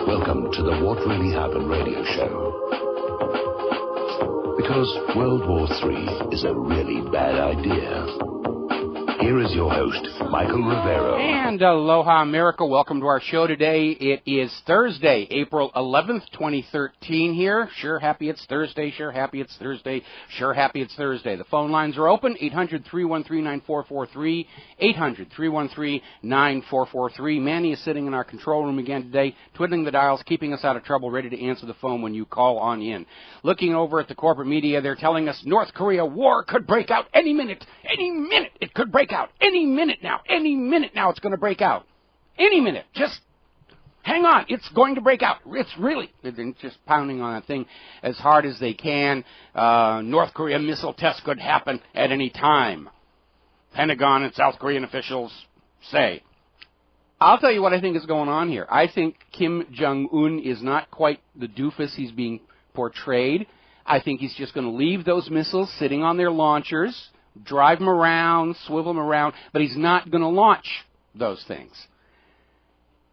Welcome to the What Really Happened radio show. Because World War III is a really bad idea. Here is your host, Michael Rivero. And aloha, America. Welcome to our show today. It is Thursday, April 11th, 2013 here. Sure happy it's Thursday. Sure happy it's Thursday. Sure happy it's Thursday. The phone lines are open, 800-313-9443, 800-313-9443. Manny is sitting in our control room again today, twiddling the dials, keeping us out of trouble, ready to answer the phone when you call on in. Looking over at the corporate media, they're telling us North Korea war could break out any minute. Any minute it could break out. Any minute now it's going to break out. Any minute. Just hang on. It's going to break out. It's really, they've been just pounding on that thing as hard as they can. North Korea missile test could happen at any time. Pentagon and South Korean officials say. I'll tell you what I think is going on here. I think Kim Jong-un is not quite the doofus he's being portrayed. I think he's just going to leave those missiles sitting on their launchers, drive them around, swivel them around, but he's not going to launch those things.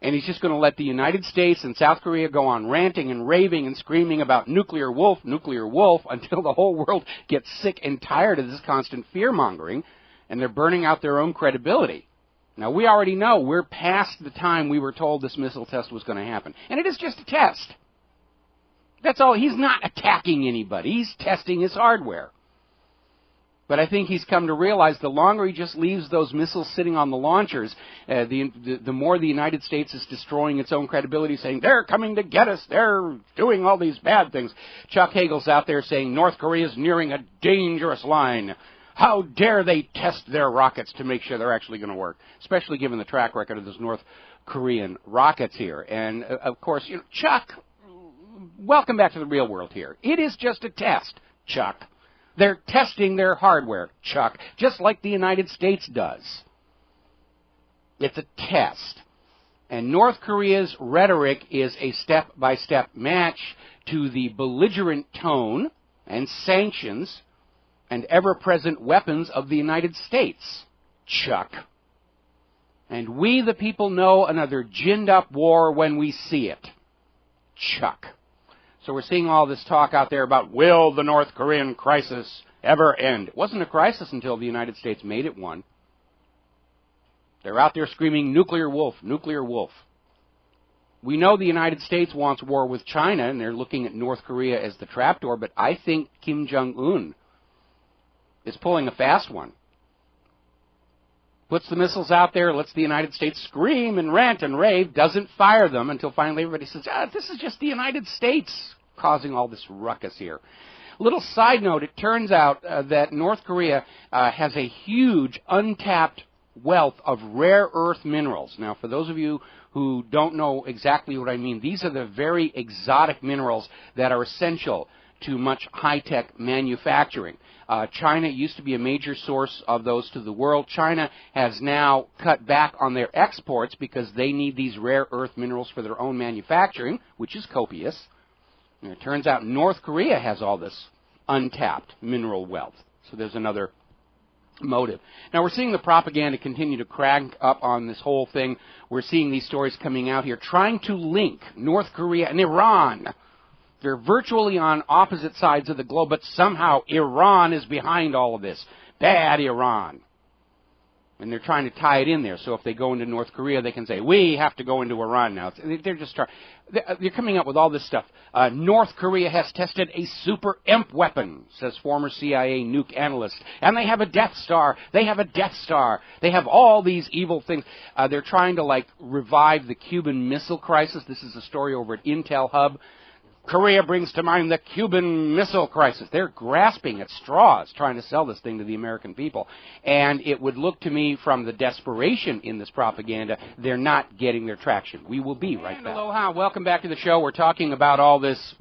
And he's just going to let the United States and South Korea go on ranting and raving and screaming about nuclear wolf, until the whole world gets sick and tired of this constant fear-mongering, and they're burning out their own credibility. Now, we already know we're past the time we were told this missile test was going to happen. And it is just a test. That's all. He's not attacking anybody. He's testing his hardware. But I think he's come to realize the longer he just leaves those missiles sitting on the launchers, the more the United States is destroying its own credibility, saying, they're coming to get us, they're doing all these bad things. Chuck Hagel's out there saying North Korea is nearing a dangerous line. How dare they test their rockets to make sure they're actually going to work, especially given the track record of those North Korean rockets here. And, of course, Chuck, welcome back to the real world here. It is just a test, Chuck. They're testing their hardware, Chuck, just like the United States does. It's a test. And North Korea's rhetoric is a step-by-step match to the belligerent tone and sanctions and ever-present weapons of the United States, Chuck. And we, the people, know another ginned-up war when we see it, Chuck. So we're seeing all this talk out there about, will the North Korean crisis ever end? It wasn't a crisis until the United States made it one. They're out there screaming, nuclear wolf, nuclear wolf. We know the United States wants war with China, and they're looking at North Korea as the trapdoor, but I think Kim Jong-un is pulling a fast one. Puts the missiles out there, lets the United States scream and rant and rave, doesn't fire them until finally everybody says, this is just the United States causing all this ruckus here. Little side note, it turns out that North Korea has a huge untapped wealth of rare earth minerals. Now, for those of you who don't know exactly what I mean, these are the very exotic minerals that are essential to much high-tech manufacturing. China used to be a major source of those to the world. China has now cut back on their exports because they need these rare earth minerals for their own manufacturing, which is copious. And it turns out North Korea has all this untapped mineral wealth. So there's another motive. Now, we're seeing the propaganda continue to crank up on this whole thing. We're seeing these stories coming out here trying to link North Korea and Iran. They're virtually on opposite sides of the globe, but somehow Iran is behind all of this. Bad Iran. And they're trying to tie it in there. So if they go into North Korea, they can say, we have to go into Iran now. They're just trying. They're coming up with all this stuff. North Korea has tested a super imp weapon, says former CIA nuke analyst. And they have a Death Star. They have a Death Star. They have all these evil things. They're trying to, revive the Cuban Missile Crisis. This is a story over at Intel Hub. Korea brings to mind the Cuban Missile Crisis. They're grasping at straws trying to sell this thing to the American people. And it would look to me from the desperation in this propaganda, they're not getting their traction. We will be right back. Aloha. Welcome back to the show. We're talking about all this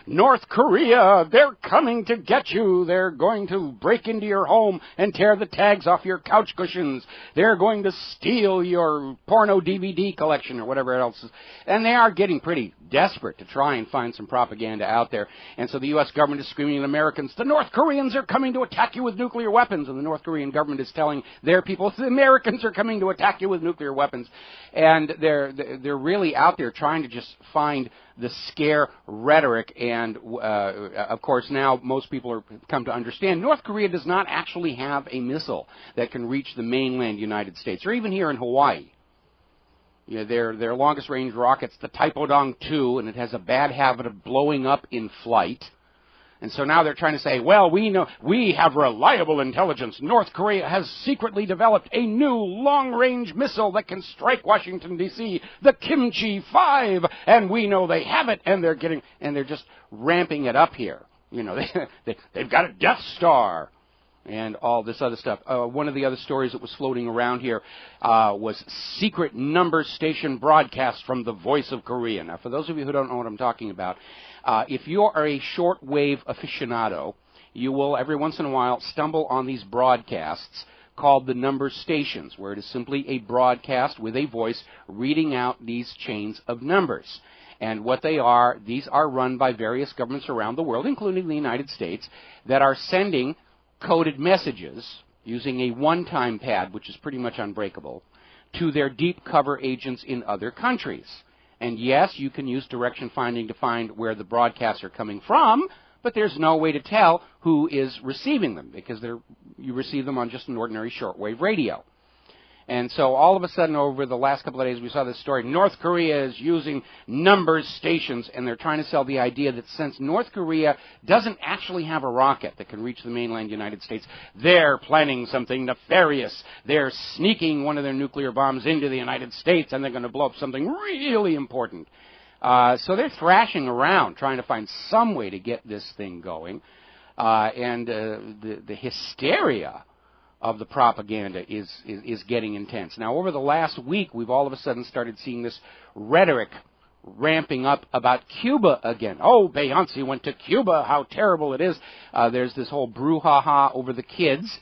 North Korea, they're coming to get you. They're going to break into your home and tear the tags off your couch cushions. They're going to steal your porno DVD collection or whatever else. And they are getting pretty desperate to try and find some propaganda out there. And so the U.S. government is screaming at Americans, the North Koreans are coming to attack you with nuclear weapons. And the North Korean government is telling their people, the Americans are coming to attack you with nuclear weapons. And they're really out there trying to just find the scare rhetoric. And, of course, now most people have come to understand North Korea does not actually have a missile that can reach the mainland United States, or even here in Hawaii. You know, their longest-range rocket's the Taepodong 2, and it has a bad habit of blowing up in flight. And so now they're trying to say, well, we know, we have reliable intelligence. North Korea has secretly developed a new long-range missile that can strike Washington, D.C., the Kimchi 5, and we know they have it, and they're just ramping it up here. You know, they've got a Death Star and all this other stuff. One of the other stories that was floating around here was secret number station broadcast from the Voice of Korea. Now, for those of you who don't know what I'm talking about, if you are a shortwave aficionado, you will every once in a while stumble on these broadcasts called the number stations, where it is simply a broadcast with a voice reading out these chains of numbers. And what they are, these are run by various governments around the world, including the United States, that are sending coded messages using a one-time pad, which is pretty much unbreakable, to their deep cover agents in other countries. And yes, you can use direction finding to find where the broadcasts are coming from, but there's no way to tell who is receiving them, because you receive them on just an ordinary shortwave radio. And so all of a sudden, over the last couple of days, we saw this story. North Korea is using numbers stations, and they're trying to sell the idea that since North Korea doesn't actually have a rocket that can reach the mainland United States, they're planning something nefarious. They're sneaking one of their nuclear bombs into the United States, and they're going to blow up something really important. So they're thrashing around, trying to find some way to get this thing going. And the hysteria of the propaganda is getting intense. Now, over the last week, we've all of a sudden started seeing this rhetoric ramping up about Cuba again. Oh, Beyonce went to Cuba. How terrible it is. There's this whole brouhaha over the kids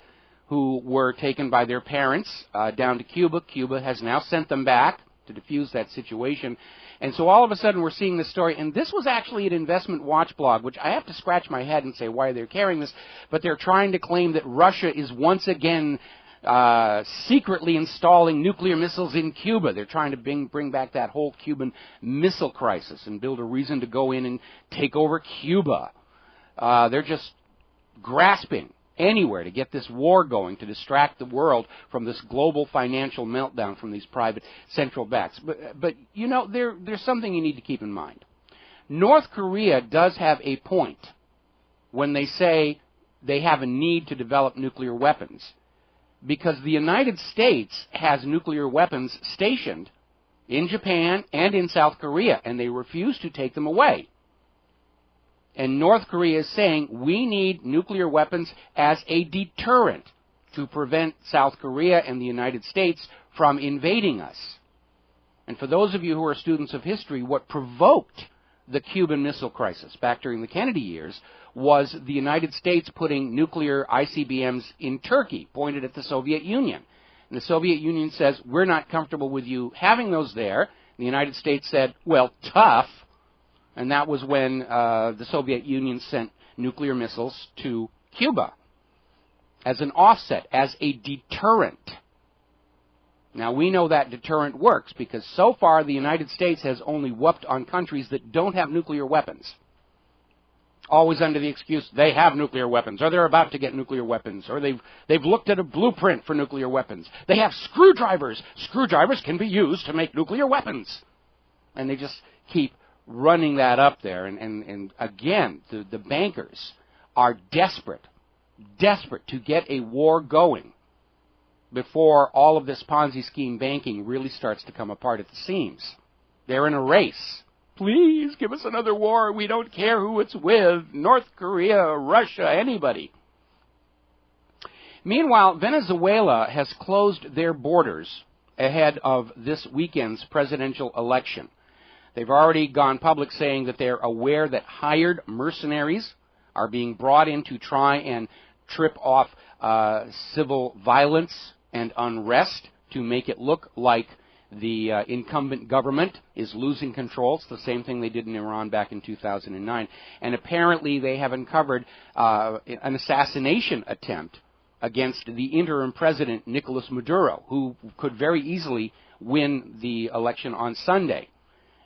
who were taken by their parents down to Cuba. Cuba has now sent them back to defuse that situation. And so all of a sudden we're seeing this story, and this was actually an Investment Watch blog, which I have to scratch my head and say why they're carrying this, but they're trying to claim that Russia is once again secretly installing nuclear missiles in Cuba. They're trying to bring back that whole Cuban missile crisis and build a reason to go in and take over Cuba. They're just grasping anywhere to get this war going, to distract the world from this global financial meltdown from these private central banks. But you know, there's something you need to keep in mind. North Korea does have a point when they say they have a need to develop nuclear weapons, because the United States has nuclear weapons stationed in Japan and in South Korea, and they refuse to take them away. And North Korea is saying we need nuclear weapons as a deterrent to prevent South Korea and the United States from invading us. And for those of you who are students of history, what provoked the Cuban Missile Crisis back during the Kennedy years was the United States putting nuclear ICBMs in Turkey, pointed at the Soviet Union. And the Soviet Union says, we're not comfortable with you having those there. And the United States said, well, tough. And that was when the Soviet Union sent nuclear missiles to Cuba as an offset, as a deterrent. Now, we know that deterrent works because so far the United States has only whooped on countries that don't have nuclear weapons. Always under the excuse they have nuclear weapons, or they're about to get nuclear weapons, or they've looked at a blueprint for nuclear weapons. They have screwdrivers. Screwdrivers can be used to make nuclear weapons. And they just keep running that up there, and again, the bankers are desperate to get a war going before all of this Ponzi scheme banking really starts to come apart at the seams. They're in a race. Please give us another war. We don't care who it's with. North Korea, Russia, anybody. Meanwhile, Venezuela has closed their borders ahead of this weekend's presidential election. They've already gone public saying that they're aware that hired mercenaries are being brought in to try and trip off civil violence and unrest to make it look like the incumbent government is losing control. It's the same thing they did in Iran back in 2009. And apparently they have uncovered an assassination attempt against the interim president, Nicolas Maduro, who could very easily win the election on Sunday.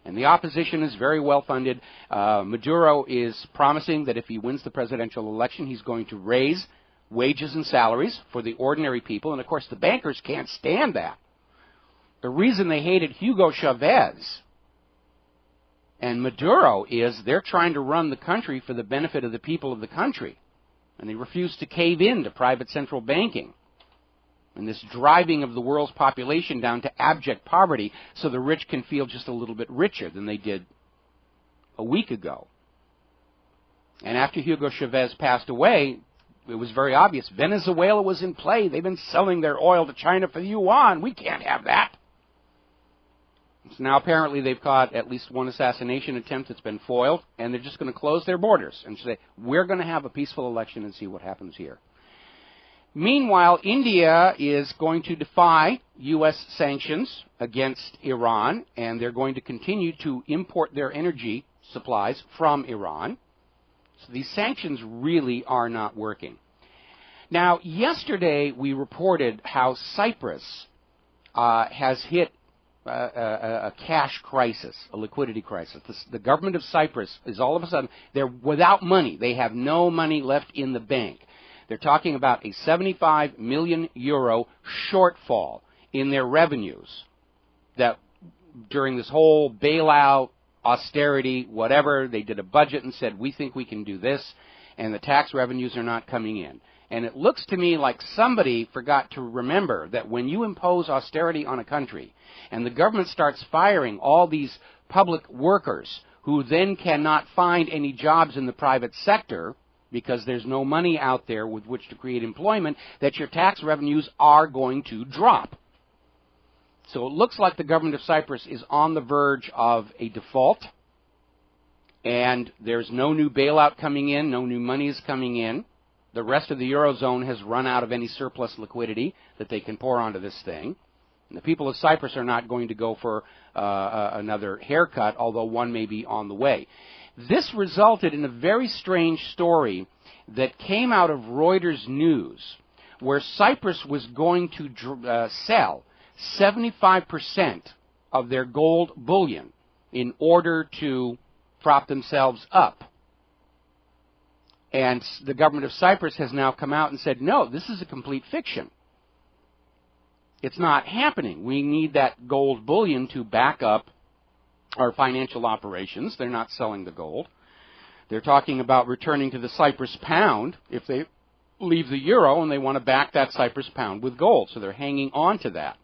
And the opposition is very well funded. Maduro is promising that if he wins the presidential election, he's going to raise wages and salaries for the ordinary people. And, of course, the bankers can't stand that. The reason they hated Hugo Chavez and Maduro is they're trying to run the country for the benefit of the people of the country. And they refuse to cave in to private central banking and this driving of the world's population down to abject poverty so the rich can feel just a little bit richer than they did a week ago. And after Hugo Chavez passed away, it was very obvious. Venezuela was in play. They've been selling their oil to China for the yuan. We can't have that. So now apparently they've caught at least one assassination attempt that's been foiled, and they're just going to close their borders and say, we're going to have a peaceful election and see what happens here. Meanwhile, India is going to defy U.S. sanctions against Iran, and they're going to continue to import their energy supplies from Iran. So these sanctions really are not working. Now, yesterday we reported how Cyprus has hit a cash crisis, a liquidity crisis. The government of Cyprus is all of a sudden, they're without money. They have no money left in the bank. They're talking about a 75 million euro shortfall in their revenues that during this whole bailout, austerity, whatever, they did a budget and said, we think we can do this, and the tax revenues are not coming in. And it looks to me like somebody forgot to remember that when you impose austerity on a country and the government starts firing all these public workers who then cannot find any jobs in the private sector because there's no money out there with which to create employment, that your tax revenues are going to drop. So it looks like the government of Cyprus is on the verge of a default, and there's no new bailout coming in, no new money is coming in. The rest of the Eurozone has run out of any surplus liquidity that they can pour onto this thing. And the people of Cyprus are not going to go for another haircut, although one may be on the way. This resulted in a very strange story that came out of Reuters News, where Cyprus was going to sell 75% of their gold bullion in order to prop themselves up. And the government of Cyprus has now come out and said, no, this is a complete fiction. It's not happening. We need that gold bullion to back up our financial operations. They're not selling the gold. They're talking about returning to the Cyprus pound if they leave the euro, and they want to back that Cyprus pound with gold. So they're hanging on to that.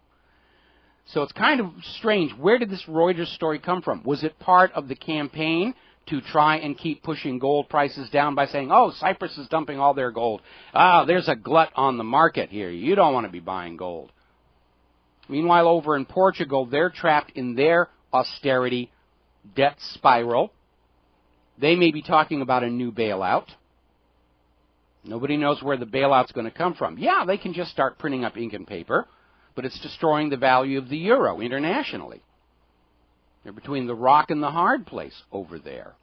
So it's kind of strange. Where did this Reuters story come from? Was it part of the campaign to try and keep pushing gold prices down by saying, oh, Cyprus is dumping all their gold. There's a glut on the market here. You don't want to be buying gold. Meanwhile, over in Portugal, they're trapped in their austerity debt spiral. They may be talking about a new bailout. Nobody knows where the bailout's going to come from. Yeah, they can just start printing up ink and paper, but it's destroying the value of the euro internationally. They're between the rock and the hard place over there.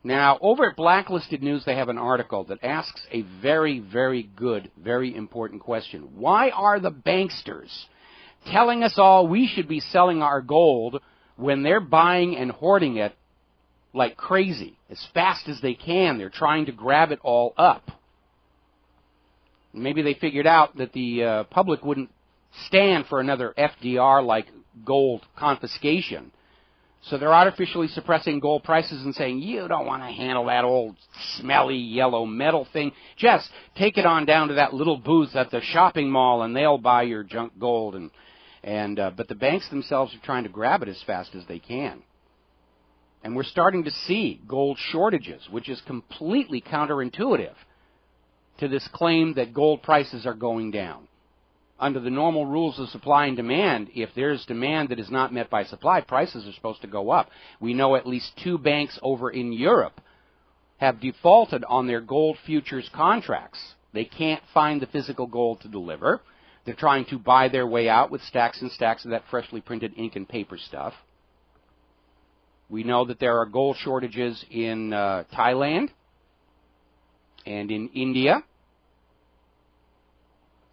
Now, over at Blacklisted News, they have an article that asks a very, very good, very important question. Why are the banksters telling us all we should be selling our gold when they're buying and hoarding it like crazy, as fast as they can? They're trying to grab it all up. Maybe they figured out that the public wouldn't stand for another FDR-like gold confiscation. So they're artificially suppressing gold prices and saying, you don't want to handle that old smelly yellow metal thing. Just take it on down to that little booth at the shopping mall and they'll buy your junk gold. But the banks themselves are trying to grab it as fast as they can. And we're starting to see gold shortages, which is completely counterintuitive to this claim that gold prices are going down. under the normal rules of supply and demand, if there's demand that is not met by supply, prices are supposed to go up. We know at least 2 banks over in Europe have defaulted on their gold futures contracts. They can't find the physical gold to deliver. They're trying to buy their way out with stacks and stacks of that freshly printed ink and paper stuff. We know that there are gold shortages in Thailand and in India.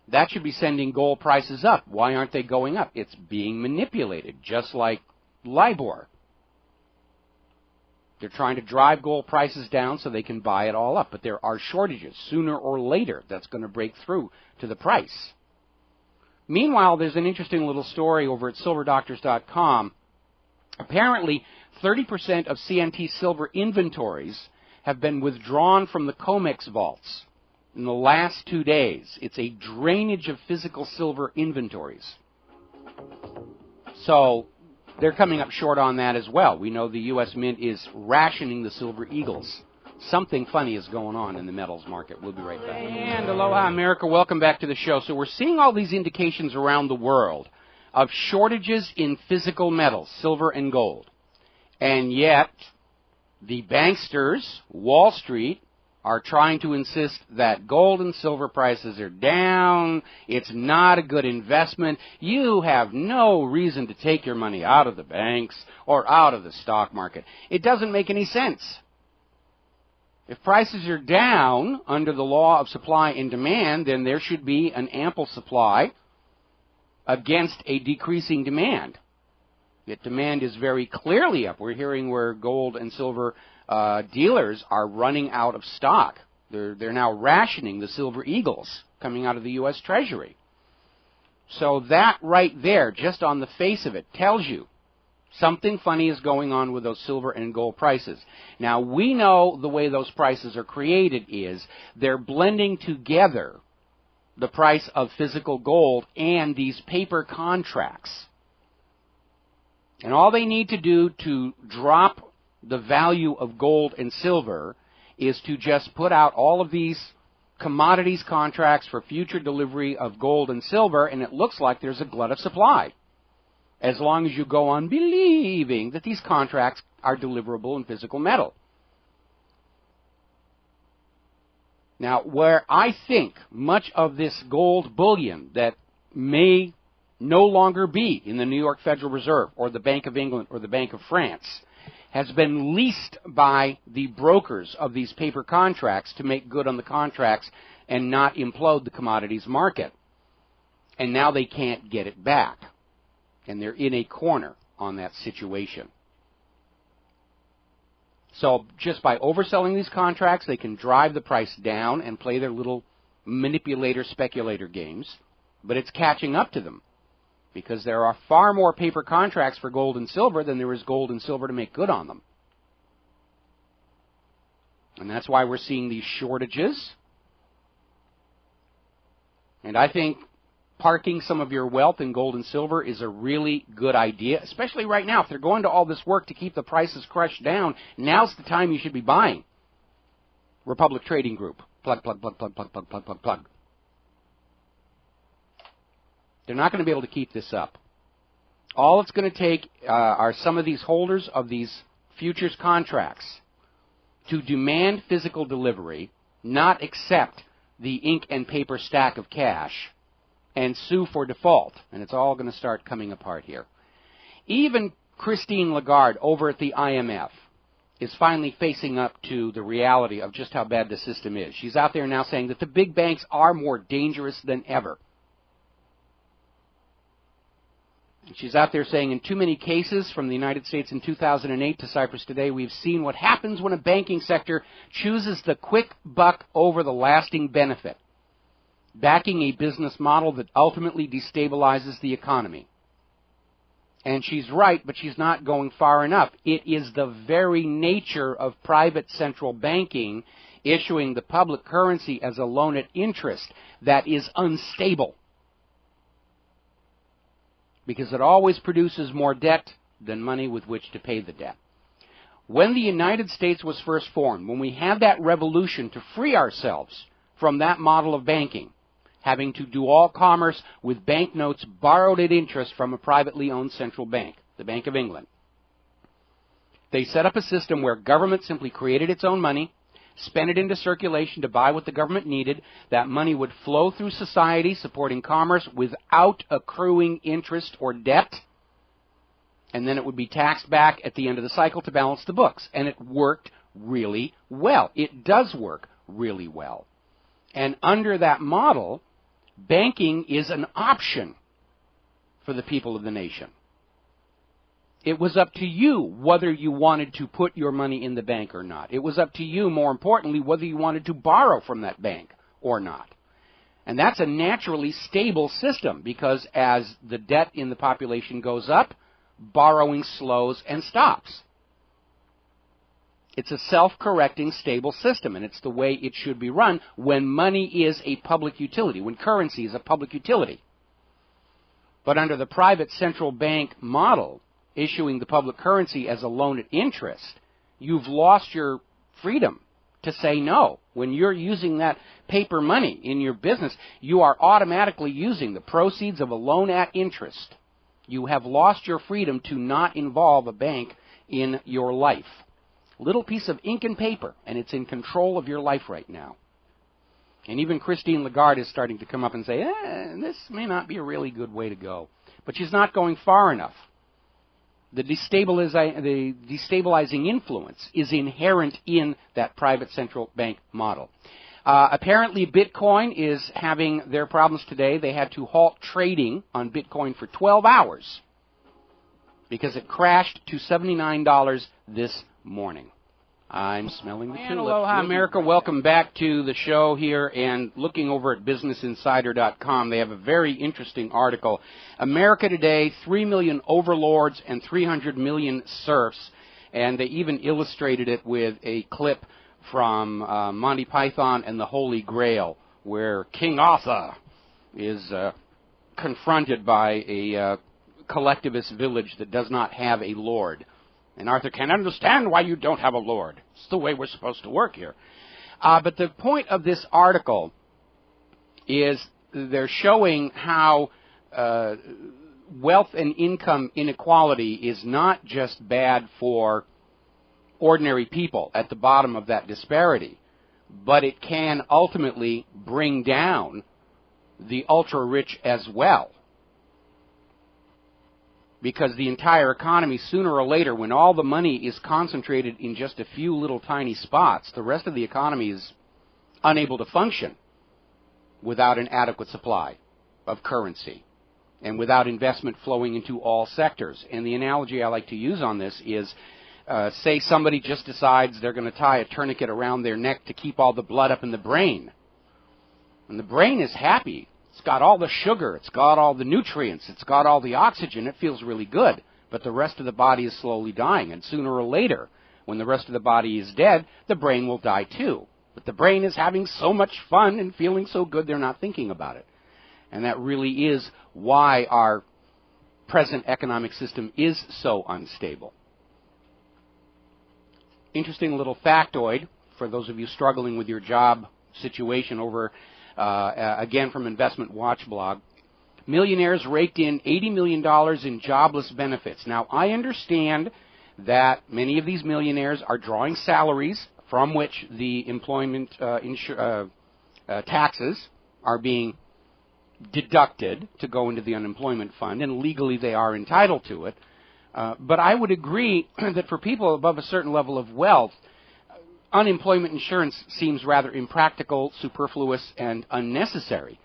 That should be sending gold prices up. Why aren't they going up? It's being manipulated, just like LIBOR. They're trying to drive gold prices down so they can buy it all up. But there are shortages. Sooner or later, that's going to break through to the price. Meanwhile, there's an interesting little story over at silverdoctors.com. Apparently, 30% of CNT silver inventories have been withdrawn from the COMEX vaults in the last 2 days. It's a drainage of physical silver inventories. So they're coming up short on that as well. We know the U.S. Mint is rationing the silver eagles. Something funny is going on in the metals market. We'll be right back. And aloha, America. Welcome back to the show. So we're seeing all these indications around the world of shortages in physical metals, silver and gold. And yet, the banksters, Wall Street, are trying to insist that gold and silver prices are down. It's not a good investment. You have no reason to take your money out of the banks or out of the stock market. It doesn't make any sense. If prices are down under the law of supply and demand, then there should be an ample supply against a decreasing demand. Yet demand is very clearly up. We're hearing where gold and silver dealers are running out of stock. They're now rationing the silver eagles coming out of the U.S. Treasury. So that right there, just on the face of it, tells you something funny is going on with those silver and gold prices. Now, we know the way those prices are created is they're blending together the price of physical gold and these paper contracts. And all they need to do to drop the value of gold and silver is to just put out all of these commodities contracts for future delivery of gold and silver, and it looks like there's a glut of supply, as long as you go on believing that these contracts are deliverable in physical metal. Now, where I think much of this gold bullion that may no longer be in the New York Federal Reserve or the Bank of England or the Bank of France has been leased by the brokers of these paper contracts to make good on the contracts and not implode the commodities market. And now they can't get it back. And they're in a corner on that situation. So just by overselling these contracts, they can drive the price down and play their little manipulator-speculator games. But it's catching up to them, because there are far more paper contracts for gold and silver than there is gold and silver to make good on them. And that's why we're seeing these shortages. And I think parking some of your wealth in gold and silver is a really good idea, especially right now. If they're going to all this work to keep the prices crushed down, now's the time you should be buying. Republic Trading Group. Plug, plug, plug, plug, plug, plug, plug, plug, plug. They're not going to be able to keep this up. All it's going to take are some of these holders of these futures contracts to demand physical delivery, not accept the ink and paper stack of cash, and sue for default. And it's all going to start coming apart here. Even Christine Lagarde over at the IMF is finally facing up to the reality of just how bad the system is. She's out there now saying that the big banks are more dangerous than ever. She's out there saying in too many cases, from the United States in 2008 to Cyprus today, we've seen what happens when a banking sector chooses the quick buck over the lasting benefit, backing a business model that ultimately destabilizes the economy. And she's right, but she's not going far enough. It is the very nature of private central banking issuing the public currency as a loan at interest that is unstable, because it always produces more debt than money with which to pay the debt. When the United States was first formed, when we had that revolution to free ourselves from that model of banking, having to do all commerce with banknotes borrowed at interest from a privately owned central bank, the Bank of England. They set up a system where government simply created its own money, spent it into circulation to buy what the government needed. That money would flow through society, supporting commerce without accruing interest or debt. And then it would be taxed back at the end of the cycle to balance the books. And it worked really well. It does work really well. And under that model, banking is an option for the people of the nation. It was up to you whether you wanted to put your money in the bank or not. It was up to you, more importantly, whether you wanted to borrow from that bank or not. And that's a naturally stable system because as the debt in the population goes up, borrowing slows and stops. It's a self-correcting, stable system, and it's the way it should be run when money is a public utility, when currency is a public utility. But under the private central bank model, issuing the public currency as a loan at interest, you've lost your freedom to say no. When you're using that paper money in your business, you are automatically using the proceeds of a loan at interest. You have lost your freedom to not involve a bank in your life. Little piece of ink and paper, and it's in control of your life right now. And even Christine Lagarde is starting to come up and say, this may not be a really good way to go. But she's not going far enough. The destabilizing influence is inherent in that private central bank model. Apparently, Bitcoin is having their problems today. They had to halt trading on Bitcoin for 12 hours because it crashed to $79 this morning. I'm smelling the tulips. Aloha, America. Welcome back to the show here. And looking over at BusinessInsider.com, they have a very interesting article. America today, 3 million overlords and 300 million serfs. And they even illustrated it with a clip from Monty Python and the Holy Grail, where King Arthur is confronted by a collectivist village that does not have a lord. And Arthur can't understand why you don't have a lord. It's the way we're supposed to work here. But the point of this article is they're showing how wealth and income inequality is not just bad for ordinary people at the bottom of that disparity, but it can ultimately bring down the ultra-rich as well. Because the entire economy, sooner or later, when all the money is concentrated in just a few little tiny spots, the rest of the economy is unable to function without an adequate supply of currency and without investment flowing into all sectors. And the analogy I like to use on this is, say somebody just decides they're going to tie a tourniquet around their neck to keep all the blood up in the brain. And the brain is happy. It's got all the sugar, it's got all the nutrients, it's got all the oxygen, it feels really good. But the rest of the body is slowly dying, and sooner or later, when the rest of the body is dead, the brain will die too. But the brain is having so much fun and feeling so good they're not thinking about it. And that really is why our present economic system is so unstable. Interesting little factoid for those of you struggling with your job situation over again from Investment Watch blog. Millionaires raked in $80 million in jobless benefits. Now, I understand that many of these millionaires are drawing salaries from which the employment taxes are being deducted to go into the unemployment fund, and legally they are entitled to it. But I would agree that for people above a certain level of wealth, unemployment insurance seems rather impractical, superfluous, and unnecessary,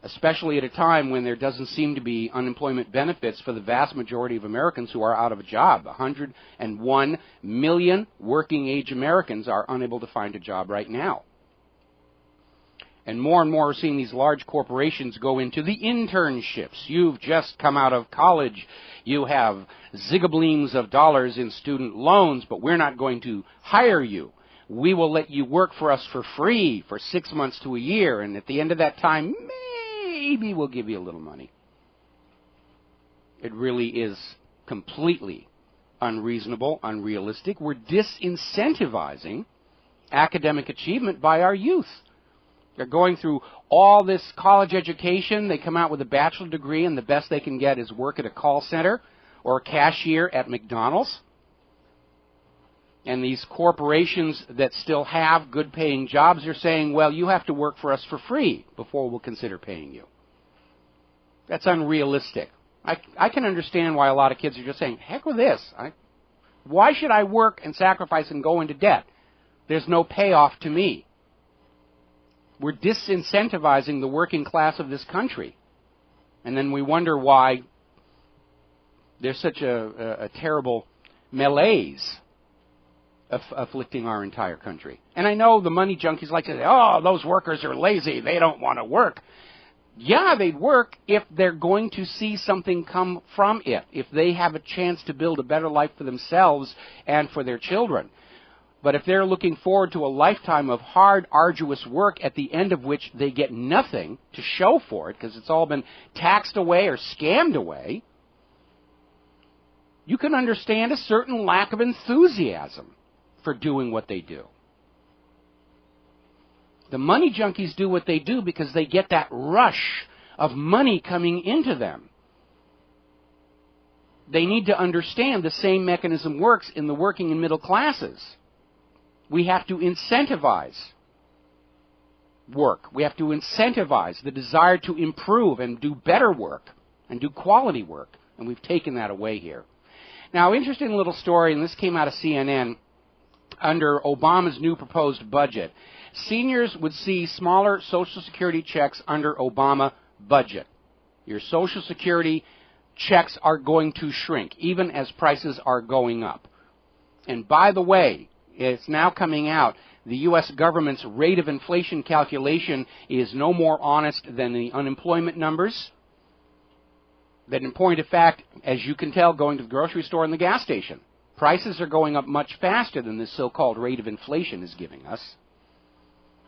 especially at a time when there doesn't seem to be unemployment benefits for the vast majority of Americans who are out of a job. 101 million working-age Americans are unable to find a job right now. And more we're seeing these large corporations go into the internships. You've just come out of college. You have zigableams of dollars in student loans, but we're not going to hire you. We will let you work for us for free for 6 months to a year, and at the end of that time, maybe we'll give you a little money. It really is completely unreasonable, unrealistic. We're disincentivizing academic achievement by our youth. They're going through all this college education. They come out with a bachelor degree, and the best they can get is work at a call center or a cashier at McDonald's. And these corporations that still have good-paying jobs are saying, well, you have to work for us for free before we'll consider paying you. That's unrealistic. I can understand why a lot of kids are just saying, heck with this. Why should I work and sacrifice and go into debt? There's no payoff to me. We're disincentivizing the working class of this country. And then we wonder why there's such a terrible malaise afflicting our entire country. And I know the money junkies like to say, oh, those workers are lazy. They don't want to work. Yeah, they'd work if they're going to see something come from it, if they have a chance to build a better life for themselves and for their children. But if they're looking forward to a lifetime of hard, arduous work at the end of which they get nothing to show for it because it's all been taxed away or scammed away, you can understand a certain lack of enthusiasm for doing what they do. The money junkies do what they do because they get that rush of money coming into them. They need to understand the same mechanism works in the working and middle classes. We have to incentivize work. We have to incentivize the desire to improve and do better work and do quality work. And we've taken that away here. Now, interesting little story, and this came out of CNN. Under Obama's new proposed budget, seniors would see smaller Social Security checks under Obama budget. Your Social Security checks are going to shrink, even as prices are going up. And by the way, it's now coming out, the U.S. government's rate of inflation calculation is no more honest than the unemployment numbers. That in point of fact, as you can tell, going to the grocery store and the gas station, prices are going up much faster than this so-called rate of inflation is giving us.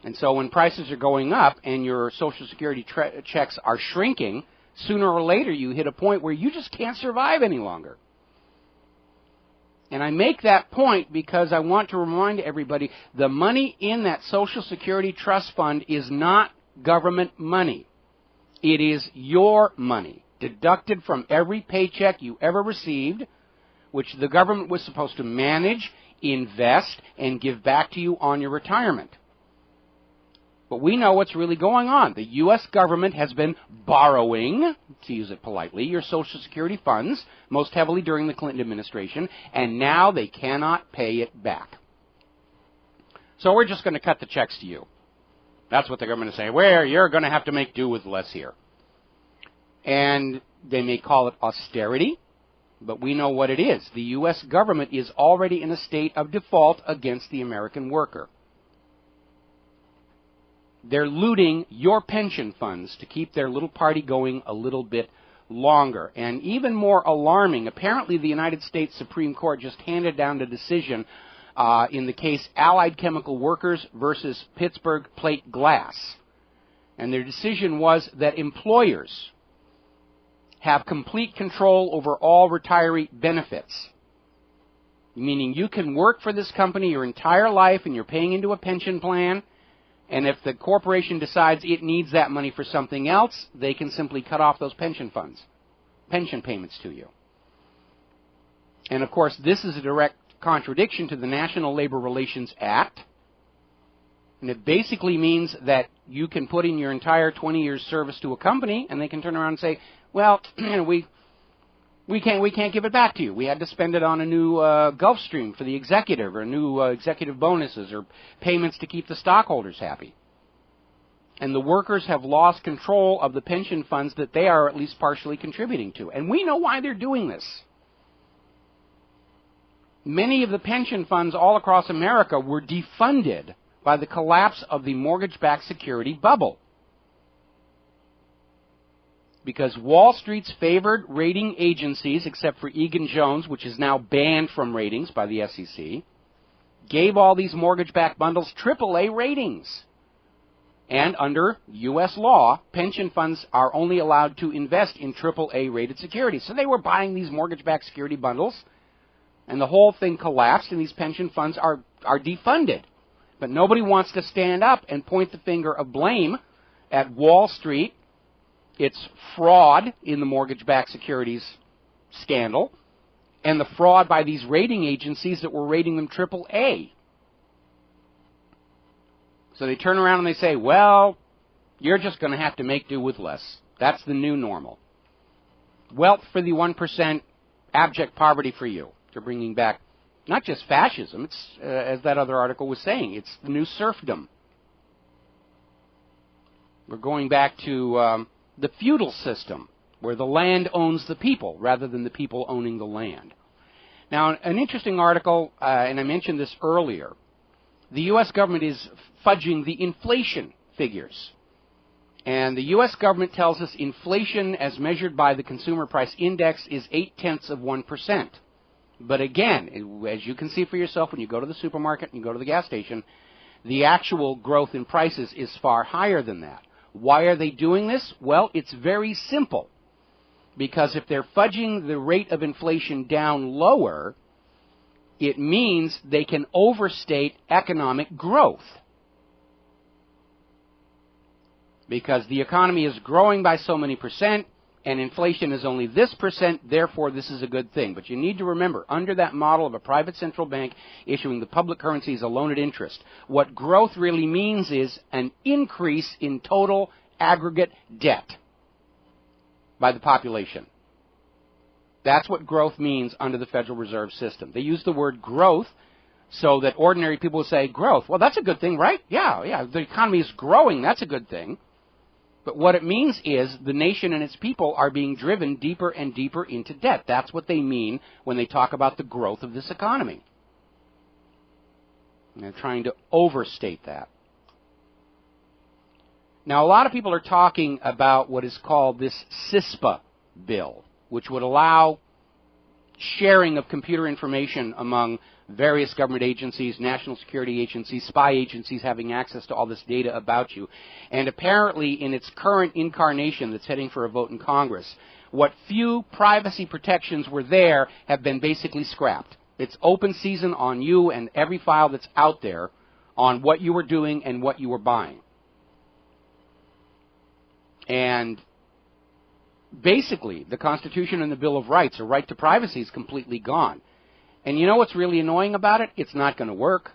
And so when prices are going up and your Social Security checks are shrinking, sooner or later you hit a point where you just can't survive any longer. And I make that point because I want to remind everybody the money in that Social Security trust fund is not government money. It is your money, deducted from every paycheck you ever received, which the government was supposed to manage, invest, and give back to you on your retirement. But we know what's really going on. The U.S. government has been borrowing, to use it politely, your Social Security funds, most heavily during the Clinton administration, and now they cannot pay it back. So we're just going to cut the checks to you. That's what they're going to say. Well, you're going to have to make do with less here. And they may call it austerity, but we know what it is. The U.S. government is already in a state of default against the American worker. They're looting your pension funds to keep their little party going a little bit longer. And even more alarming, apparently the United States Supreme Court just handed down the decision in the case Allied Chemical Workers versus Pittsburgh Plate Glass. And their decision was that employers have complete control over all retiree benefits. Meaning you can work for this company your entire life and you're paying into a pension plan, and if the corporation decides it needs that money for something else, they can simply cut off those pension funds, pension payments to you. And of course, this is a direct contradiction to the National Labor Relations Act. And it basically means that you can put in your entire 20 years service to a company, and they can turn around and say, well, we can't give it back to you. We had to spend it on a new Gulfstream for the executive, or new executive bonuses, or payments to keep the stockholders happy. And the workers have lost control of the pension funds that they are at least partially contributing to. And we know why they're doing this. Many of the pension funds all across America were defunded by the collapse of the mortgage-backed security bubble. Because Wall Street's favored rating agencies, except for Egan-Jones, which is now banned from ratings by the SEC, gave all these mortgage-backed bundles AAA ratings. And under U.S. law, pension funds are only allowed to invest in AAA-rated securities. So they were buying these mortgage-backed security bundles, and the whole thing collapsed, and these pension funds are defunded. But nobody wants to stand up and point the finger of blame at Wall Street, its fraud in the mortgage-backed securities scandal, and the fraud by these rating agencies that were rating them AAA. So they turn around and they say, well, you're just going to have to make do with less. That's the new normal. Wealth for the 1%, abject poverty for you. They're bringing back not just fascism, it's, as that other article was saying, it's the new serfdom. We're going back to the feudal system, where the land owns the people rather than the people owning the land. Now, an interesting article, and I mentioned this earlier, the U.S. government is fudging the inflation figures. And the U.S. government tells us inflation as measured by the Consumer Price Index is 0.8%. But again, as you can see for yourself when you go to the supermarket and you go to the gas station, the actual growth in prices is far higher than that. Why are they doing this? Well, it's very simple. Because if they're fudging the rate of inflation down lower, it means they can overstate economic growth. Because the economy is growing by so many percent, and inflation is only this percent, therefore this is a good thing. But you need to remember, under that model of a private central bank issuing the public currencies alone at interest, what growth really means is an increase in total aggregate debt by the population. That's what growth means under the Federal Reserve System. They use the word growth so that ordinary people will say, growth, well, that's a good thing, right? Yeah, the economy is growing, that's a good thing. But what it means is the nation and its people are being driven deeper and deeper into debt. That's what they mean when they talk about the growth of this economy. And they're trying to overstate that. Now, a lot of people are talking about what is called this CISPA bill, which would allow sharing of computer information among various government agencies, national security agencies, spy agencies having access to all this data about you. And apparently, in its current incarnation that's heading for a vote in Congress, what few privacy protections were there have been basically scrapped. It's open season on you and every file that's out there on what you were doing and what you were buying. And basically, the Constitution and the Bill of Rights, a right to privacy, is completely gone. And you know what's really annoying about it? It's not going to work.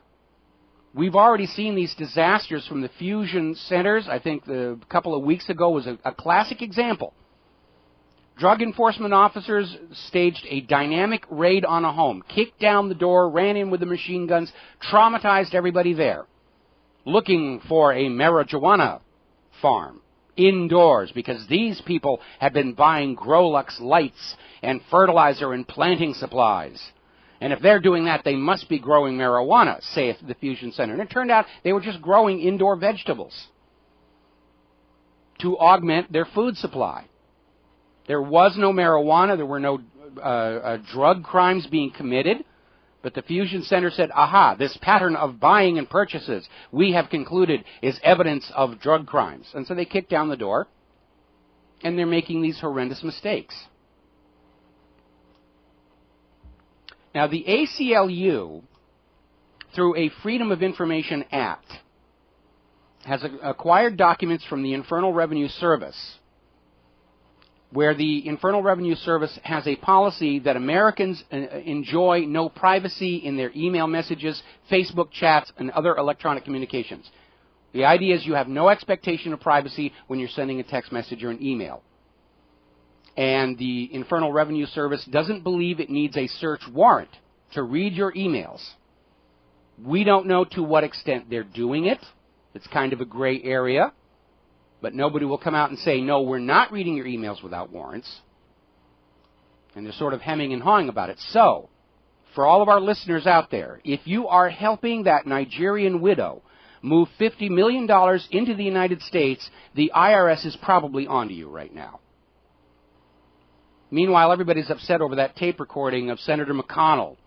We've already seen these disasters from the fusion centers. I think a couple of weeks ago was a classic example. Drug enforcement officers staged a dynamic raid on a home, kicked down the door, ran in with the machine guns, traumatized everybody there, looking for a marijuana farm indoors because these people had been buying Grolux lights and fertilizer and planting supplies. And if they're doing that, they must be growing marijuana, saith the Fusion Center. And it turned out they were just growing indoor vegetables to augment their food supply. There was no marijuana. There were no drug crimes being committed. But the Fusion Center said, aha, this pattern of buying and purchases we have concluded is evidence of drug crimes. And so they kicked down the door, and they're making these horrendous mistakes. Now, the ACLU, through a Freedom of Information Act, has acquired documents from the Internal Revenue Service, where the Internal Revenue Service has a policy that Americans enjoy no privacy in their email messages, Facebook chats, and other electronic communications. The idea is you have no expectation of privacy when you're sending a text message or an email. And the Internal Revenue Service doesn't believe it needs a search warrant to read your emails. We don't know to what extent they're doing it. It's kind of a gray area. But nobody will come out and say, no, we're not reading your emails without warrants. And they're sort of hemming and hawing about it. So, for all of our listeners out there, if you are helping that Nigerian widow move $50 million into the United States, the IRS is probably onto you right now. Meanwhile, everybody's upset over that tape recording of Senator McConnell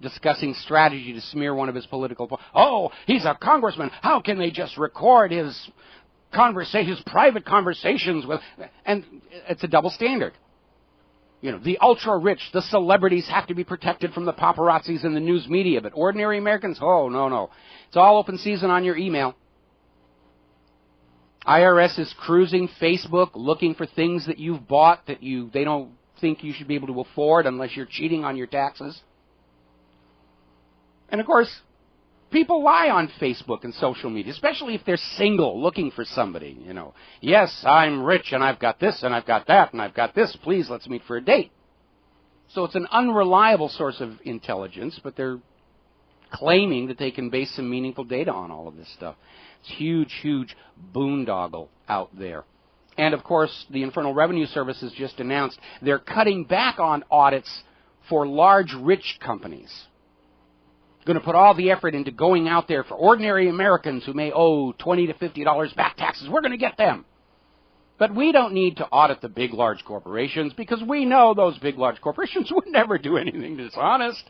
discussing strategy to smear one of his political... Oh, he's a congressman. How can they just record his private conversations with... And it's a double standard. You know, the ultra-rich, the celebrities have to be protected from the paparazzis and the news media, but ordinary Americans, oh, no, no. It's all open season on your email. IRS is cruising Facebook, looking for things that you've bought that they don't think you should be able to afford unless you're cheating on your taxes. And, of course, people lie on Facebook and social media, especially if they're single, looking for somebody, you know. Yes, I'm rich, and I've got this, and I've got that, and I've got this. Please, let's meet for a date. So it's an unreliable source of intelligence, but they're claiming that they can base some meaningful data on all of this stuff. It's huge, huge boondoggle out there. And, of course, the Internal Revenue Service has just announced they're cutting back on audits for large, rich companies. Going to put all the effort into going out there for ordinary Americans who may owe $20 to $50 back taxes. We're going to get them. But we don't need to audit the big, large corporations because we know those big, large corporations would never do anything dishonest.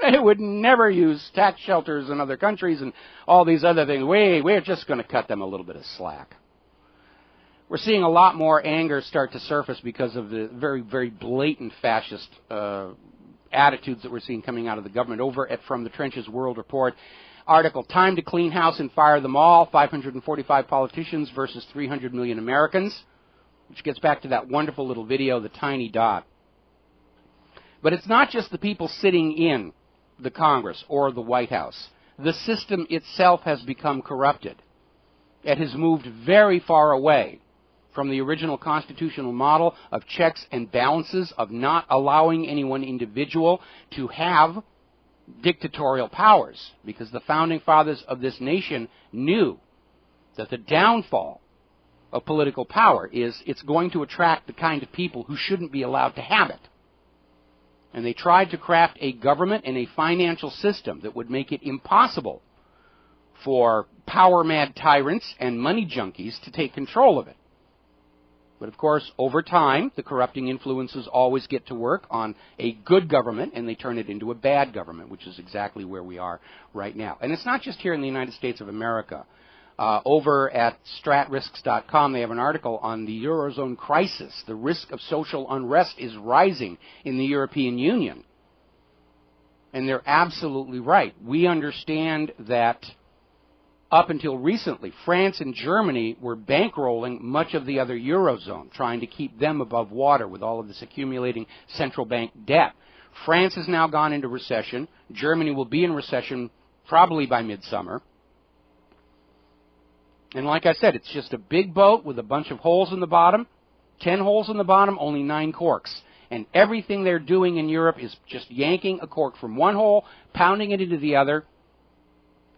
They would never use tax shelters in other countries and all these other things. We're just going to cut them a little bit of slack. We're seeing a lot more anger start to surface because of the very, very blatant fascist attitudes that we're seeing coming out of the government. Over at From the Trenches World Report, article, Time to Clean House and Fire Them All, 545 politicians versus 300 million Americans, which gets back to that wonderful little video, The Tiny Dot. But it's not just the people sitting in the Congress or the White House. The system itself has become corrupted. It has moved very far away from the original constitutional model of checks and balances, of not allowing any one individual to have dictatorial powers, because the founding fathers of this nation knew that the downfall of political power is it's going to attract the kind of people who shouldn't be allowed to have it. And they tried to craft a government and a financial system that would make it impossible for power-mad tyrants and money junkies to take control of it. But, of course, over time, the corrupting influences always get to work on a good government, and they turn it into a bad government, which is exactly where we are right now. And it's not just here in the United States of America. Over at stratrisks.com, they have an article on the Eurozone crisis. The risk of social unrest is rising in the European Union. And they're absolutely right. We understand that up until recently, France and Germany were bankrolling much of the other Eurozone, trying to keep them above water with all of this accumulating central bank debt. France has now gone into recession. Germany will be in recession probably by midsummer. And like I said, it's just a big boat with a bunch of holes in the bottom. 10 holes in the bottom, only 9 corks. And everything they're doing in Europe is just yanking a cork from one hole, pounding it into the other,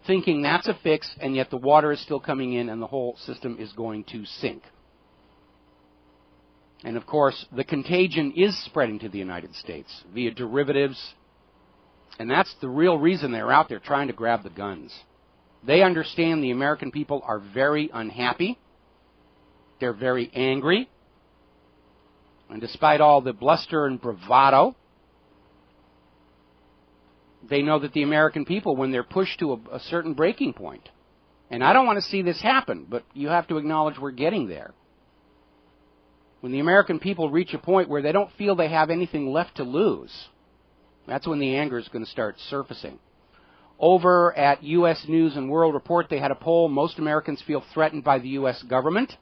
thinking that's a fix, and yet the water is still coming in and the whole system is going to sink. And, of course, the contagion is spreading to the United States via derivatives, and that's the real reason they're out there trying to grab the guns. They understand the American people are very unhappy. They're very angry. And despite all the bluster and bravado, they know that the American people, when they're pushed to a certain breaking point, and I don't want to see this happen, but you have to acknowledge we're getting there. When the American people reach a point where they don't feel they have anything left to lose, that's when the anger is going to start surfacing. Over at U.S. News and World Report, they had a poll. Most Americans feel threatened by the U.S. government.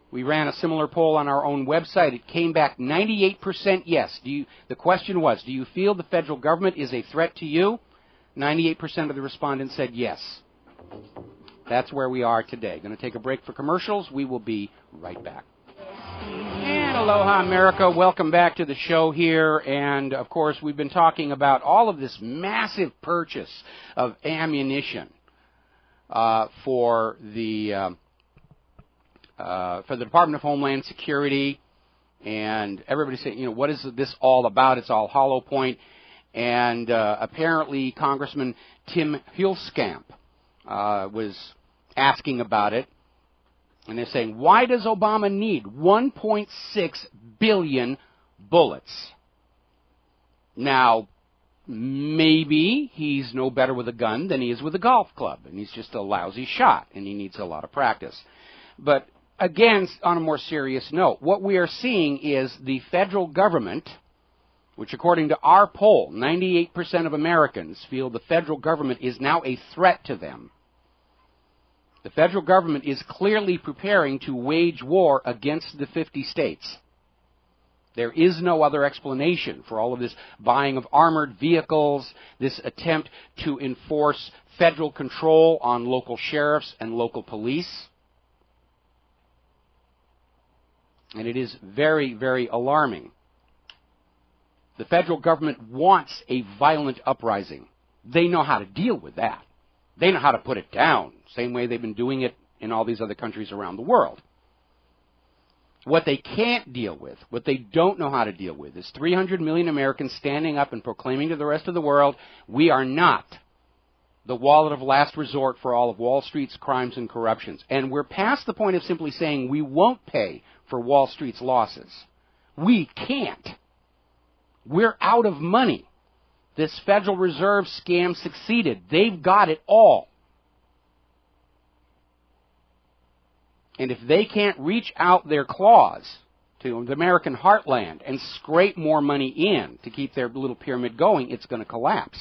We ran a similar poll on our own website. It came back 98% yes. The question was, do you feel the federal government is a threat to you? 98% of the respondents said yes. That's where we are today. Going to take a break for commercials. We will be right back. And aloha, America. Welcome back to the show here. And, of course, we've been talking about all of this massive purchase of ammunition for the Department of Homeland Security. And everybody's saying, what is this all about? It's all hollow point. And apparently Congressman Tim Hulskamp was asking about it. And they're saying, why does Obama need 1.6 billion bullets? Now, maybe he's no better with a gun than he is with a golf club, and he's just a lousy shot, and he needs a lot of practice. But again, on a more serious note, what we are seeing is the federal government, which according to our poll, 98% of Americans feel the federal government is now a threat to them. The federal government is clearly preparing to wage war against the 50 states. There is no other explanation for all of this buying of armored vehicles, this attempt to enforce federal control on local sheriffs and local police. And it is very, very alarming. The federal government wants a violent uprising. They know how to deal with that. They know how to put it down, same way they've been doing it in all these other countries around the world. What they can't deal with, what they don't know how to deal with, is 300 million Americans standing up and proclaiming to the rest of the world, we are not the wallet of last resort for all of Wall Street's crimes and corruptions. And we're past the point of simply saying we won't pay for Wall Street's losses. We can't. We're out of money. This Federal Reserve scam succeeded. They've got it all. And if they can't reach out their claws to the American heartland and scrape more money in to keep their little pyramid going, it's going to collapse.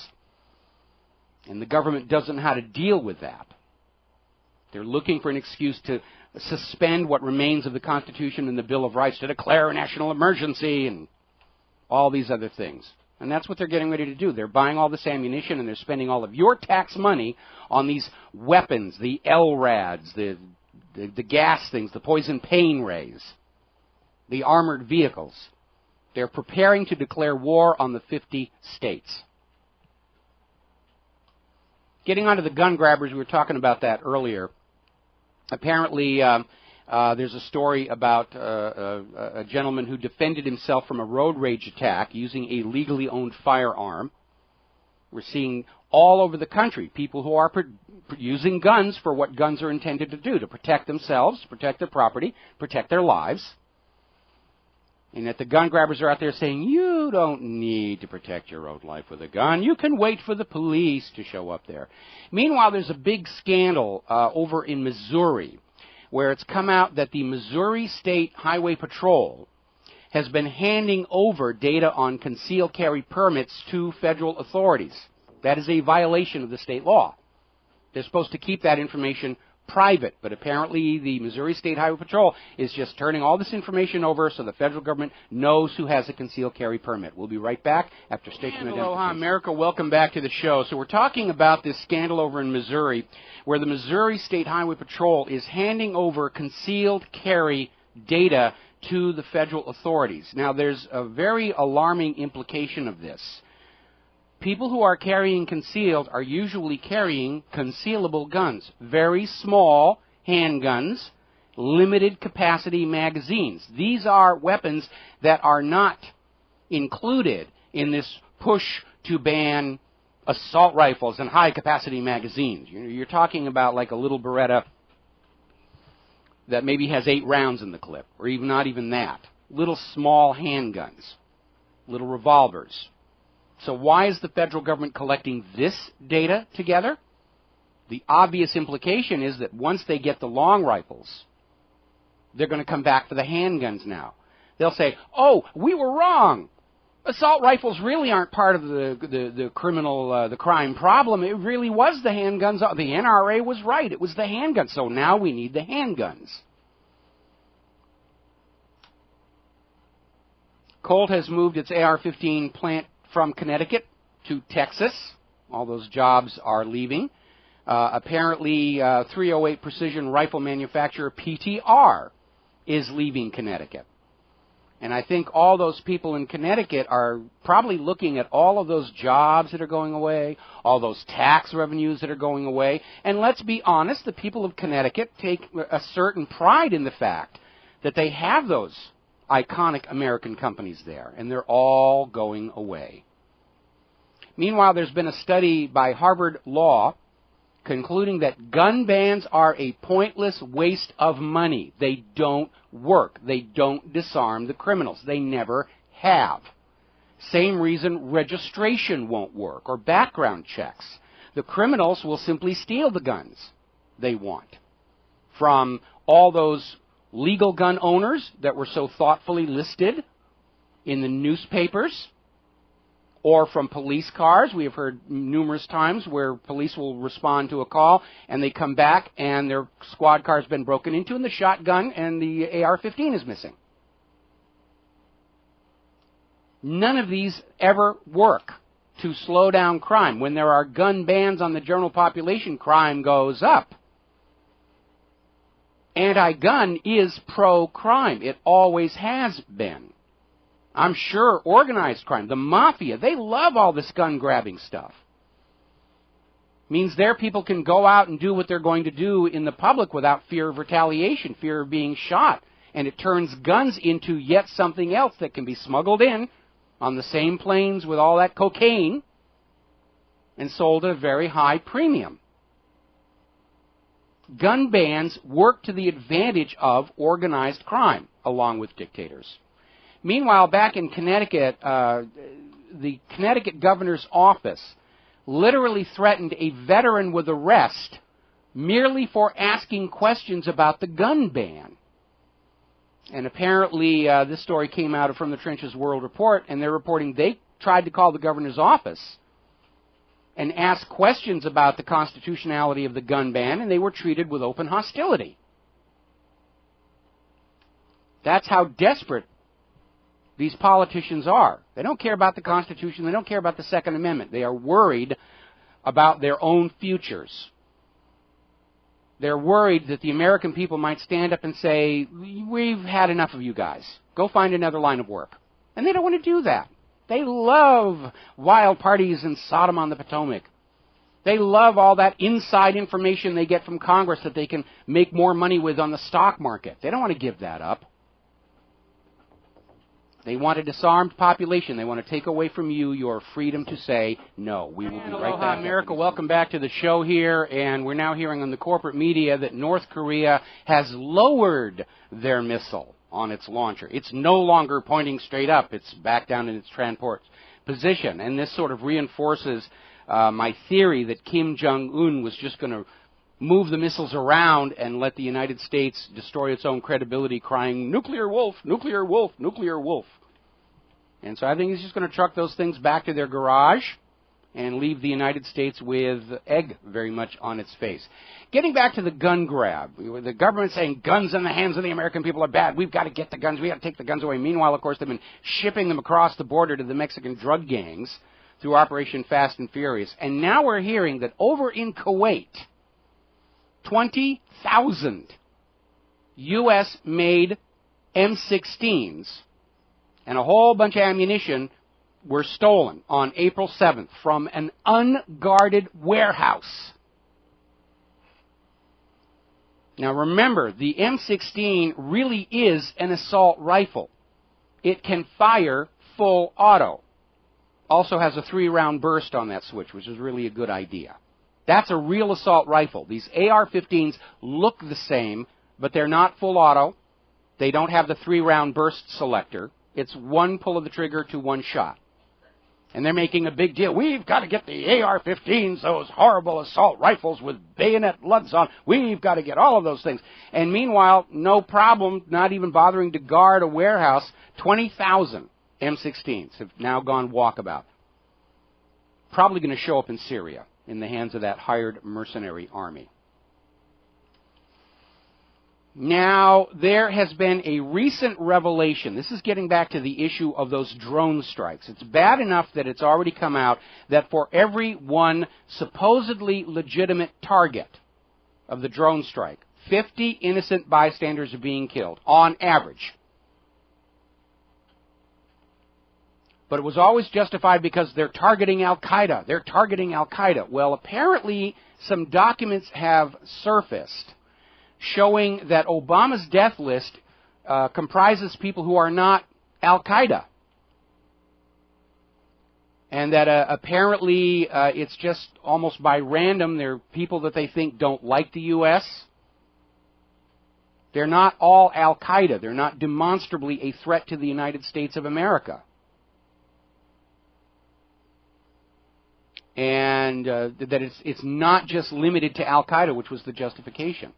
And the government doesn't know how to deal with that. They're looking for an excuse to suspend what remains of the Constitution and the Bill of Rights, to declare a national emergency and all these other things. And that's what they're getting ready to do. They're buying all this ammunition and they're spending all of your tax money on these weapons, the LRADs, the gas things, the poison pain rays, the armored vehicles. They're preparing to declare war on the 50 states. Getting onto the gun grabbers, we were talking about that earlier. Apparently, there's a story about a gentleman who defended himself from a road rage attack using a legally owned firearm. We're seeing all over the country people who are using guns for what guns are intended to do, to protect themselves, protect their property, protect their lives. And that the gun grabbers are out there saying, you don't need to protect your own life with a gun. You can wait for the police to show up there. Meanwhile, there's a big scandal over in Missouri, where it's come out that the Missouri State Highway Patrol has been handing over data on concealed carry permits to federal authorities. That is a violation of the state law. They're supposed to keep that information private, but apparently the Missouri State Highway Patrol is just turning all this information over so the federal government knows who has a concealed carry permit. We'll be right back after station identification. Aloha, America. Welcome back to the show. So we're talking about this scandal over in Missouri, where the Missouri State Highway Patrol is handing over concealed carry data to the federal authorities. Now, there's a very alarming implication of this. People who are carrying concealed are usually carrying concealable guns, very small handguns, limited capacity magazines. These are weapons that are not included in this push to ban assault rifles and high capacity magazines. You're talking about like a little Beretta that maybe has 8 rounds in the clip, or even not even that. Little small handguns, little revolvers. So why is the federal government collecting this data together? The obvious implication is that once they get the long rifles, they're going to come back for the handguns now. They'll say, oh, we were wrong. Assault rifles really aren't part of the crime problem. It really was the handguns. The NRA was right. It was the handguns. So now we need the handguns. Colt has moved its AR-15 plant from Connecticut to Texas. All those jobs are leaving. Apparently, 308 precision rifle manufacturer PTR is leaving Connecticut. And I think all those people in Connecticut are probably looking at all of those jobs that are going away, all those tax revenues that are going away. And let's be honest, the people of Connecticut take a certain pride in the fact that they have those iconic American companies there, and they're all going away. Meanwhile, there's been a study by Harvard Law concluding that gun bans are a pointless waste of money. They don't work. They don't disarm the criminals. They never have. Same reason registration won't work, or background checks. The criminals will simply steal the guns they want from all those legal gun owners that were so thoughtfully listed in the newspapers, or from police cars. We have heard numerous times where police will respond to a call and they come back and their squad car has been broken into and the shotgun and the AR-15 is missing. None of these ever work to slow down crime. When there are gun bans on the general population, crime goes up. Anti-gun is pro-crime. It always has been. I'm sure organized crime, the mafia, they love all this gun-grabbing stuff. Means their people can go out and do what they're going to do in the public without fear of retaliation, fear of being shot. And it turns guns into yet something else that can be smuggled in on the same planes with all that cocaine and sold at a very high premium. Gun bans work to the advantage of organized crime, along with dictators. Meanwhile, back in Connecticut, the Connecticut governor's office literally threatened a veteran with arrest merely for asking questions about the gun ban. And apparently, this story came out from the Trenches World Report, and they're reporting they tried to call the governor's office and ask questions about the constitutionality of the gun ban, and they were treated with open hostility. That's how desperate these politicians are. They don't care about the Constitution. They don't care about the Second Amendment. They are worried about their own futures. They're worried that the American people might stand up and say, we've had enough of you guys. Go find another line of work. And they don't want to do that. They love wild parties in Sodom on the Potomac. They love all that inside information they get from Congress that they can make more money with on the stock market. They don't want to give that up. They want a disarmed population. They want to take away from you your freedom to say, no, we will be right back. America, welcome back to the show here. And we're now hearing on the corporate media that North Korea has lowered their missile on its launcher. It's no longer pointing straight up. It's back down in its transport position. And this sort of reinforces my theory that Kim Jong-un was just going to move the missiles around and let the United States destroy its own credibility, crying, nuclear wolf, nuclear wolf, nuclear wolf. And so I think he's just going to truck those things back to their garage and leave the United States with egg very much on its face. Getting back to the gun grab, the government saying guns in the hands of the American people are bad. We've got to get the guns. We've got to take the guns away. Meanwhile, of course, they've been shipping them across the border to the Mexican drug gangs through Operation Fast and Furious. And now we're hearing that over in Kuwait, 20,000 U.S.-made M16s and a whole bunch of ammunition were stolen on April 7th from an unguarded warehouse. Now remember, the M16 really is an assault rifle. It can fire full auto. Also has a 3-round burst on that switch, which is really a good idea. That's a real assault rifle. These AR-15s look the same, but they're not full auto. They don't have the 3-round burst selector. It's one pull of the trigger to one shot. And they're making a big deal. We've got to get the AR-15s, those horrible assault rifles with bayonet lugs on. We've got to get all of those things. And meanwhile, no problem, not even bothering to guard a warehouse, 20,000 M16s have now gone walkabout. Probably going to show up in Syria in the hands of that hired mercenary army. Now, there has been a recent revelation. This is getting back to the issue of those drone strikes. It's bad enough that it's already come out that for every one supposedly legitimate target of the drone strike, 50 innocent bystanders are being killed, on average. But it was always justified because they're targeting Al-Qaeda. They're targeting Al-Qaeda. Well, apparently some documents have surfaced showing that Obama's death list comprises people who are not Al-Qaeda. And that apparently it's just almost by random. They're people that they think don't like the U.S. They're not all Al-Qaeda. They're not demonstrably a threat to the United States of America. And that it's not just limited to Al-Qaeda, which was the justification.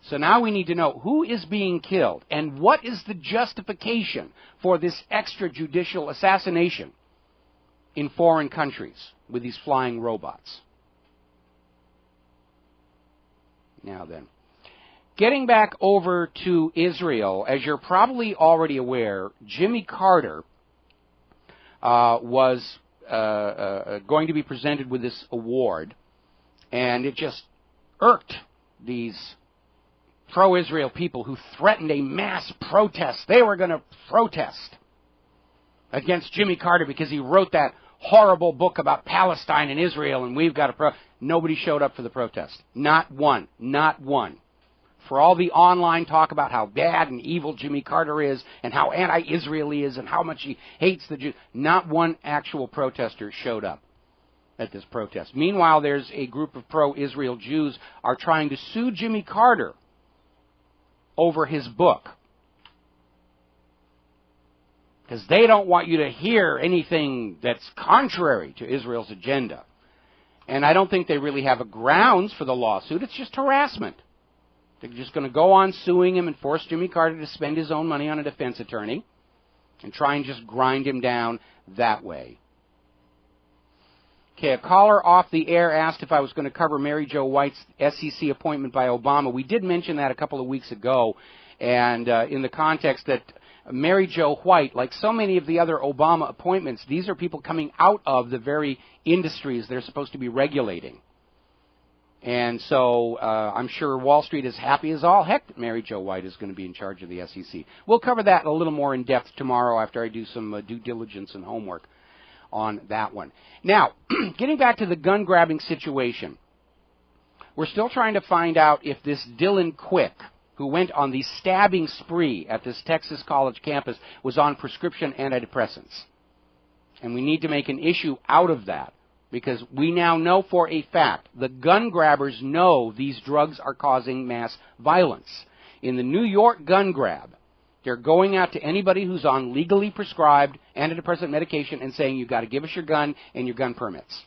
So now we need to know who is being killed and what is the justification for this extrajudicial assassination in foreign countries with these flying robots. Now then, getting back over to Israel, as you're probably already aware, Jimmy Carter was going to be presented with this award, and it just irked these pro-Israel people who threatened a mass protest. They were going to protest against Jimmy Carter because he wrote that horrible book about Palestine and Israel, and we've got to Nobody showed up for the protest. Not one. Not one. For all the online talk about how bad and evil Jimmy Carter is and how anti-Israel he is and how much he hates the Jews, not one actual protester showed up at this protest. Meanwhile, there's a group of pro-Israel Jews are trying to sue Jimmy Carter over his book, because they don't want you to hear anything that's contrary to Israel's agenda. And I don't think they really have a grounds for the lawsuit. It's just harassment. They're just going to go on suing him and force Jimmy Carter to spend his own money on a defense attorney and try and just grind him down that way. Okay, a caller off the air asked if I was going to cover Mary Jo White's SEC appointment by Obama. We did mention that a couple of weeks ago, and in the context that Mary Jo White, like so many of the other Obama appointments, these are people coming out of the very industries they're supposed to be regulating. And so I'm sure Wall Street is happy as all heck that Mary Jo White is going to be in charge of the SEC. We'll cover that a little more in depth tomorrow after I do some due diligence and homework on that one. Now, getting back to the gun-grabbing situation, we're still trying to find out if this Dylan Quick, who went on the stabbing spree at this Texas college campus, was on prescription antidepressants. And we need to make an issue out of that, because we now know for a fact the gun grabbers know these drugs are causing mass violence. In the New York gun grab, they're going out to anybody who's on legally prescribed antidepressant medication and saying, you've got to give us your gun and your gun permits.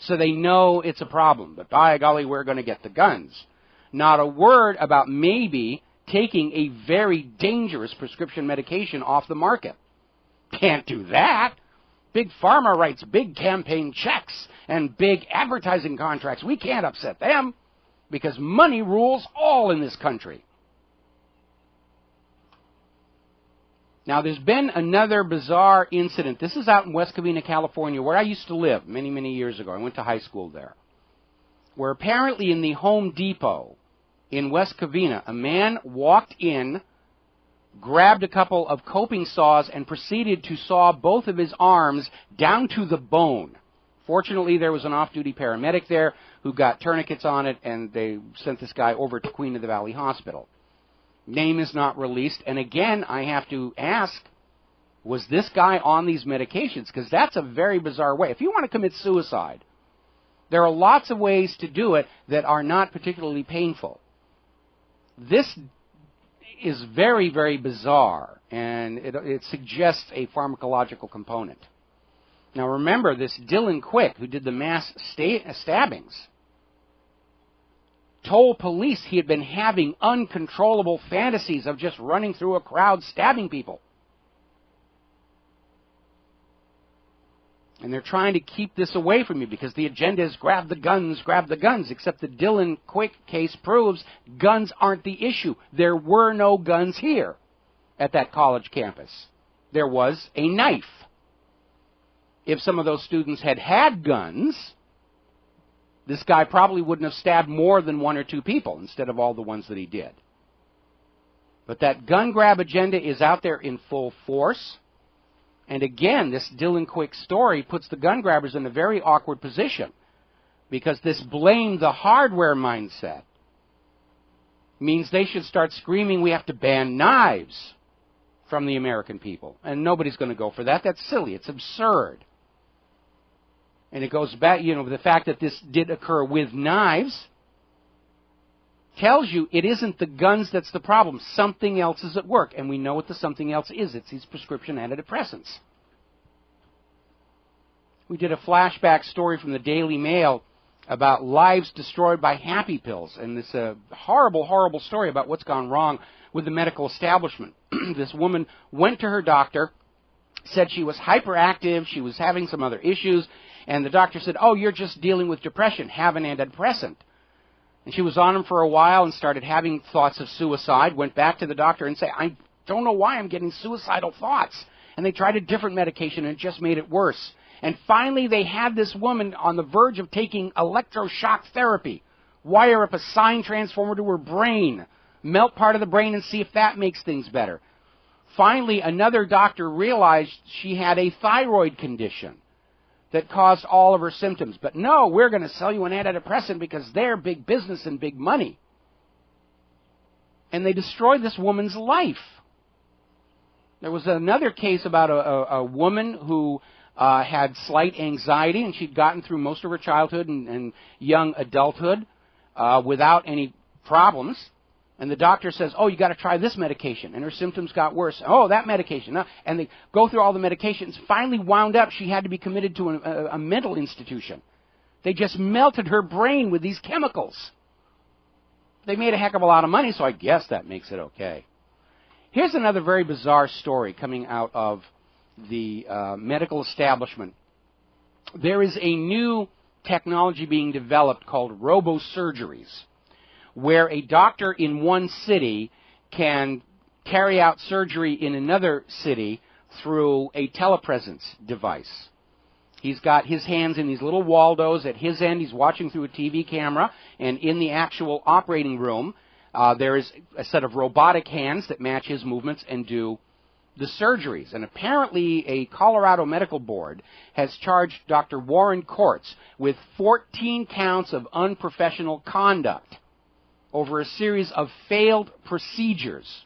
So they know it's a problem, but by golly, we're going to get the guns. Not a word about maybe taking a very dangerous prescription medication off the market. Can't do that. Big Pharma writes big campaign checks and big advertising contracts. We can't upset them because money rules all in this country. Now, there's been another bizarre incident. This is out in West Covina, California, where I used to live many, many years ago. I went to high school there. Where apparently in the Home Depot in West Covina, a man walked in, grabbed a couple of coping saws, and proceeded to saw both of his arms down to the bone. Fortunately, there was an off-duty paramedic there who got tourniquets on it, and they sent this guy over to Queen of the Valley Hospital. Name is not released, and again, I have to ask, was this guy on these medications? Because that's a very bizarre way. If you want to commit suicide, there are lots of ways to do it that are not particularly painful. This is very, very bizarre, and it suggests a pharmacological component. Now remember, this Dylan Quick, who did the mass stabbings, told police he had been having uncontrollable fantasies of just running through a crowd stabbing people. And they're trying to keep this away from you because the agenda is grab the guns, except the Dylan Quick case proves guns aren't the issue. There were no guns here at that college campus. There was a knife. If some of those students had had guns, this guy probably wouldn't have stabbed more than one or two people instead of all the ones that he did. But that gun grab agenda is out there in full force. And again, this Dylan Quick story puts the gun grabbers in a very awkward position, because this blame the hardware mindset means they should start screaming, we have to ban knives from the American people. And nobody's going to go for that. That's silly. It's absurd. And it goes back, the fact that this did occur with knives tells you it isn't the guns that's the problem. Something else is at work, and we know what the something else is. It's these prescription antidepressants. We did a flashback story from the Daily Mail about lives destroyed by happy pills, and this horrible, horrible story about what's gone wrong with the medical establishment. This woman went to her doctor, said she was hyperactive, she was having some other issues, and the doctor said, oh, you're just dealing with depression, have an antidepressant. And she was on them for a while and started having thoughts of suicide, went back to the doctor and said, I don't know why I'm getting suicidal thoughts. And they tried a different medication and it just made it worse. And finally they had this woman on the verge of taking electroshock therapy, wire up a sine transformer to her brain, melt part of the brain and see if that makes things better. Finally, another doctor realized she had a thyroid condition that caused all of her symptoms. But no, we're going to sell you an antidepressant because they're big business and big money. And they destroyed this woman's life. There was another case about a woman who had slight anxiety, and she'd gotten through most of her childhood and young adulthood without any problems. And the doctor says, oh, you got to try this medication. And her symptoms got worse. Oh, that medication. And they go through all the medications. Finally wound up, she had to be committed to a mental institution. They just melted her brain with these chemicals. They made a heck of a lot of money, so I guess that makes it okay. Here's another very bizarre story coming out of the medical establishment. There is a new technology being developed called robosurgeries, where a doctor in one city can carry out surgery in another city through a telepresence device. He's got his hands in these little Waldos. At his end, he's watching through a TV camera, and in the actual operating room, there is a set of robotic hands that match his movements and do the surgeries. And apparently a Colorado medical board has charged Dr. Warren Courts with 14 counts of unprofessional conduct over a series of failed procedures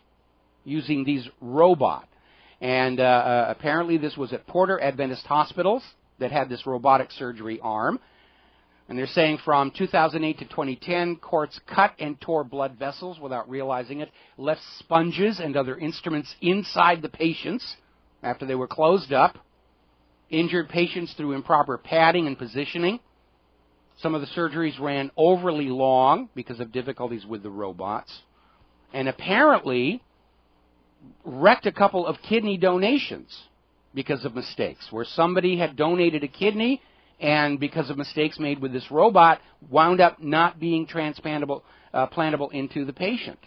using these robots. And apparently this was at Porter Adventist Hospitals that had this robotic surgery arm. And they're saying from 2008 to 2010, Courts cut and tore blood vessels without realizing it, left sponges and other instruments inside the patients after they were closed up, injured patients through improper padding and positioning. Some of the surgeries ran overly long because of difficulties with the robots, and apparently wrecked a couple of kidney donations because of mistakes, where somebody had donated a kidney and because of mistakes made with this robot, wound up not being transplantable into the patient.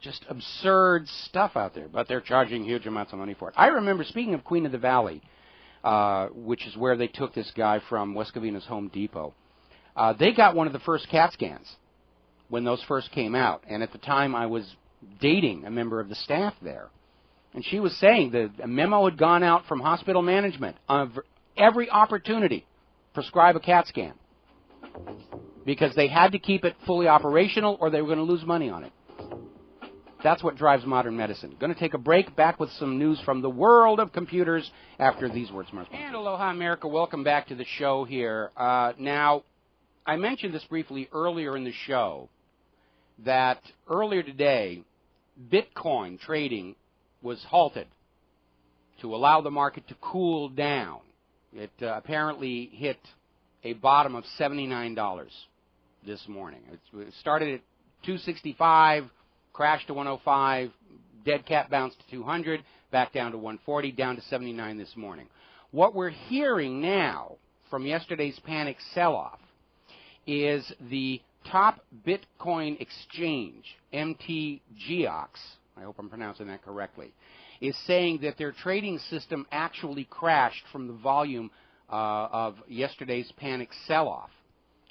Just absurd stuff out there, but they're charging huge amounts of money for it. I remember, speaking of Queen of the Valley, which is where they took this guy from West Covina's Home Depot, they got one of the first CAT scans when those first came out. And at the time, I was dating a member of the staff there. And she was saying that a memo had gone out from hospital management of every opportunity prescribe a CAT scan, because they had to keep it fully operational or they were going to lose money on it. That's what drives modern medicine. Going to take a break, back with some news from the world of computers after these words. And aloha, America. Welcome back to the show here. Now, I mentioned this briefly earlier in the show, that earlier today, Bitcoin trading was halted to allow the market to cool down. It apparently hit a bottom of $79 this morning. It started at 265, crashed to 105, dead cat bounced to 200, back down to 140, down to 79 this morning. What we're hearing now from yesterday's panic sell-off is the top Bitcoin exchange, MTGOX, I hope I'm pronouncing that correctly, is saying that their trading system actually crashed from the volume of yesterday's panic sell-off,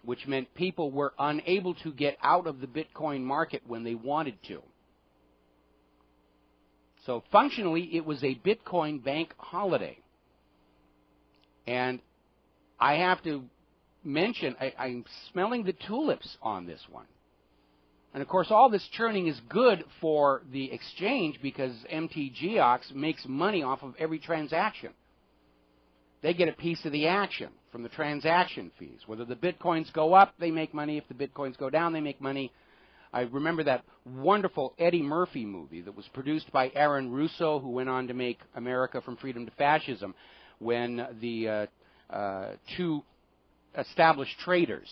which meant people were unable to get out of the Bitcoin market when they wanted to. So functionally, it was a Bitcoin bank holiday. And I have to mention, I'm smelling the tulips on this one. And of course, all this churning is good for the exchange because MTGOX makes money off of every transaction. They get a piece of the action from the transaction fees. Whether the Bitcoins go up, they make money. If the Bitcoins go down, they make money. I remember that wonderful Eddie Murphy movie that was produced by Aaron Russo, who went on to make America from Freedom to Fascism, when the two established traders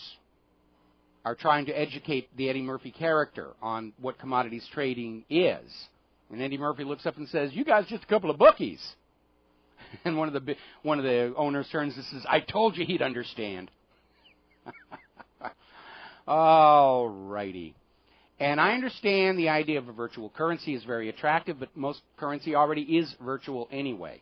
are trying to educate the Eddie Murphy character on what commodities trading is. And Eddie Murphy looks up and says, "You guys just a couple of bookies." And one of the owners turns and says, "I told you he'd understand." All righty. And I understand the idea of a virtual currency is very attractive, but most currency already is virtual anyway.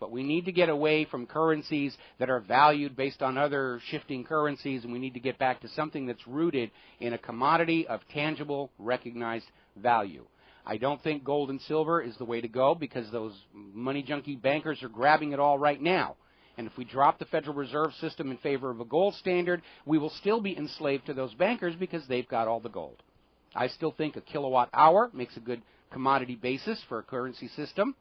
But we need to get away from currencies that are valued based on other shifting currencies, and we need to get back to something that's rooted in a commodity of tangible, recognized value. I don't think gold and silver is the way to go because those money junkie bankers are grabbing it all right now. And if we drop the Federal Reserve System in favor of a gold standard, we will still be enslaved to those bankers because they've got all the gold. I still think a kilowatt hour makes a good commodity basis for a currency system.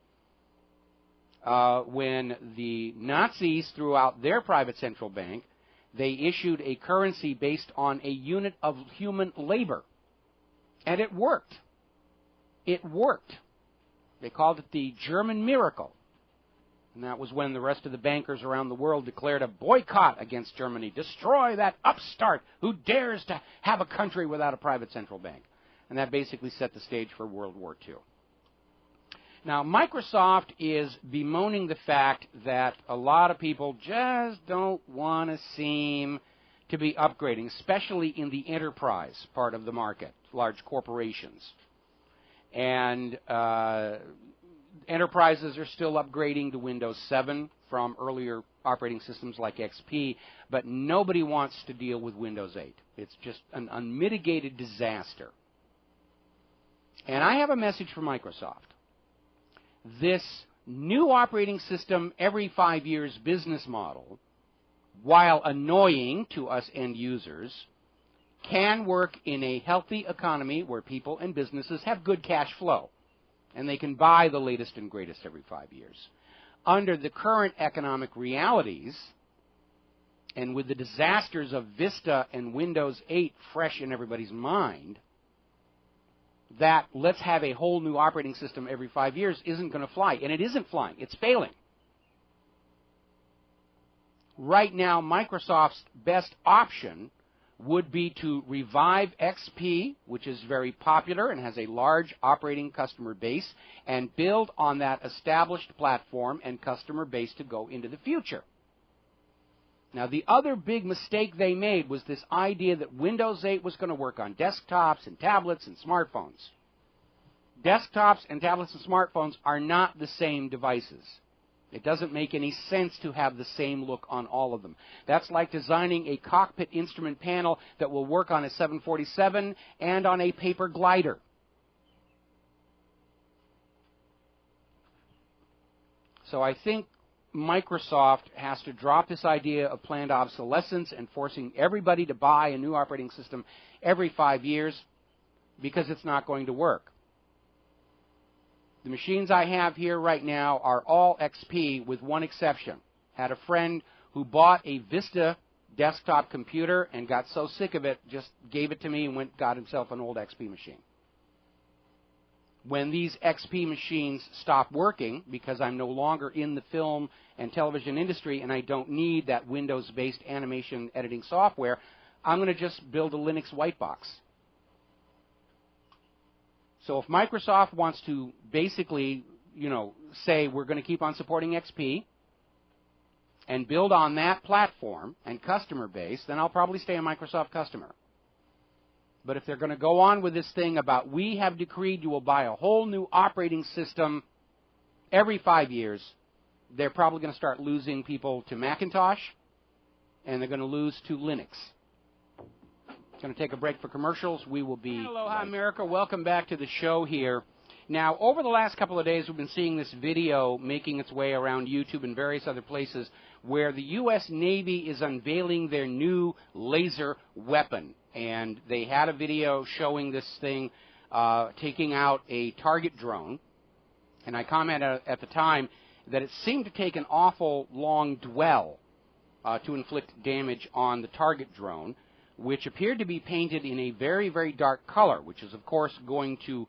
When the Nazis threw out their private central bank, they issued a currency based on a unit of human labor. And it worked. It worked. They called it the German miracle. And that was when the rest of the bankers around the world declared a boycott against Germany. Destroy that upstart who dares to have a country without a private central bank. And that basically set the stage for World War II. Now, Microsoft is bemoaning the fact that a lot of people just don't want to seem to be upgrading, especially in the enterprise part of the market, large corporations. And enterprises are still upgrading to Windows 7 from earlier operating systems like XP, but nobody wants to deal with Windows 8. It's just an unmitigated disaster. And I have a message for Microsoft. This new operating system every 5 years business model, while annoying to us end users, can work in a healthy economy where people and businesses have good cash flow, and they can buy the latest and greatest every 5 years. Under the current economic realities, and with the disasters of Vista and Windows 8 fresh in everybody's mind, that let's have a whole new operating system every 5 years isn't going to fly. And it isn't flying. It's failing. Right now, Microsoft's best option would be to revive XP, which is very popular and has a large operating customer base, and build on that established platform and customer base to go into the future. Now, the other big mistake they made was this idea that Windows 8 was going to work on desktops and tablets and smartphones. Desktops and tablets and smartphones are not the same devices. It doesn't make any sense to have the same look on all of them. That's like designing a cockpit instrument panel that will work on a 747 and on a paper glider. So I think Microsoft has to drop this idea of planned obsolescence and forcing everybody to buy a new operating system every 5 years because it's not going to work. The machines I have here right now are all XP with one exception. Had a friend who bought a Vista desktop computer and got so sick of it, just gave it to me and got himself an old XP machine. When these XP machines stop working, because I'm no longer in the film and television industry and I don't need that Windows-based animation editing software, I'm going to just build a Linux white box. So if Microsoft wants to basically, say we're going to keep on supporting XP and build on that platform and customer base, then I'll probably stay a Microsoft customer. But if they're going to go on with this thing about we have decreed you will buy a whole new operating system every 5 years, they're probably going to start losing people to Macintosh, and they're going to lose to Linux. Going to take a break for commercials. We will be... Aloha, America. Welcome back to the show here. Now, over the last couple of days, we've been seeing this video making its way around YouTube and various other places where the U.S. Navy is unveiling their new laser weapon. And they had a video showing this thing taking out a target drone. And I commented at the time that it seemed to take an awful long dwell to inflict damage on the target drone, which appeared to be painted in a very, very dark color, which is, of course, going to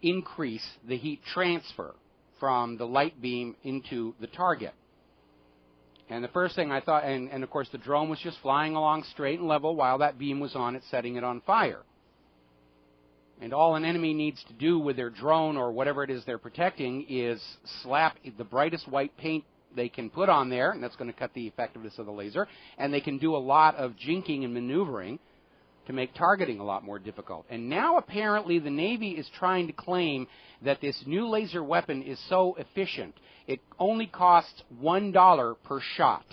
increase the heat transfer from the light beam into the target. And the first thing I thought, and of course the drone was just flying along straight and level while that beam was on it, setting it on fire. And all an enemy needs to do with their drone or whatever it is they're protecting is slap the brightest white paint they can put on there, and that's going to cut the effectiveness of the laser, and they can do a lot of jinking and maneuvering to make targeting a lot more difficult. And now apparently the Navy is trying to claim that this new laser weapon is so efficient, it only costs $1 per shot.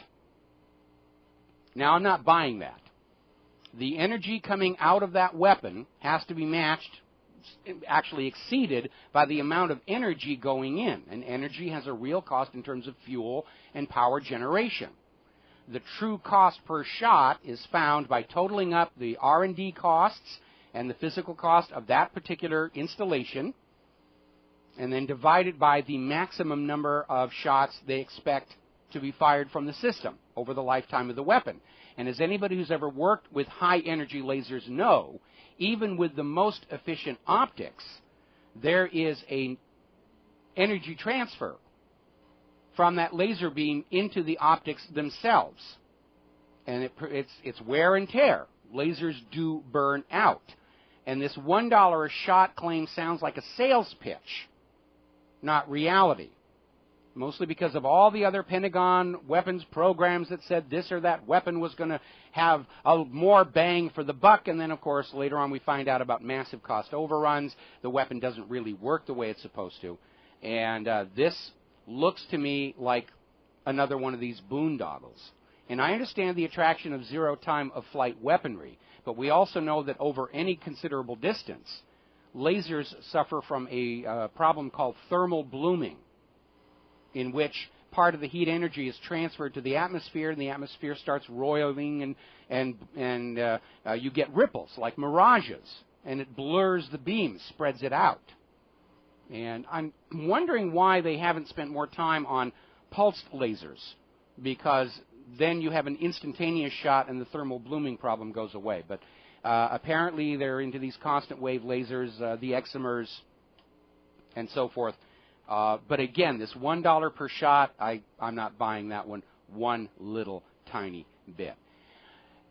Now, I'm not buying that. The energy coming out of that weapon has to be matched, actually exceeded, by the amount of energy going in. And energy has a real cost in terms of fuel and power generation. The true cost per shot is found by totaling up the R&D costs and the physical cost of that particular installation, and then divided by the maximum number of shots they expect to be fired from the system over the lifetime of the weapon. And as anybody who's ever worked with high-energy lasers know, even with the most efficient optics, there is an energy transfer from that laser beam into the optics themselves. And it's wear and tear. Lasers do burn out. And this $1 a shot claim sounds like a sales pitch, not reality. Mostly because of all the other Pentagon weapons programs that said this or that weapon was going to have a more bang for the buck, and then, of course, later on we find out about massive cost overruns. The weapon doesn't really work the way it's supposed to. And this looks to me like another one of these boondoggles. And I understand the attraction of zero-time-of-flight weaponry, but we also know that over any considerable distance, lasers suffer from a problem called thermal blooming, in which part of the heat energy is transferred to the atmosphere, and the atmosphere starts roiling, and you get ripples like mirages, and it blurs the beam, spreads it out. And I'm wondering why they haven't spent more time on pulsed lasers, because then you have an instantaneous shot and the thermal blooming problem goes away. But apparently they're into these constant wave lasers, the eximers, and so forth. But again, this $1 per shot, I'm not buying that one little tiny bit.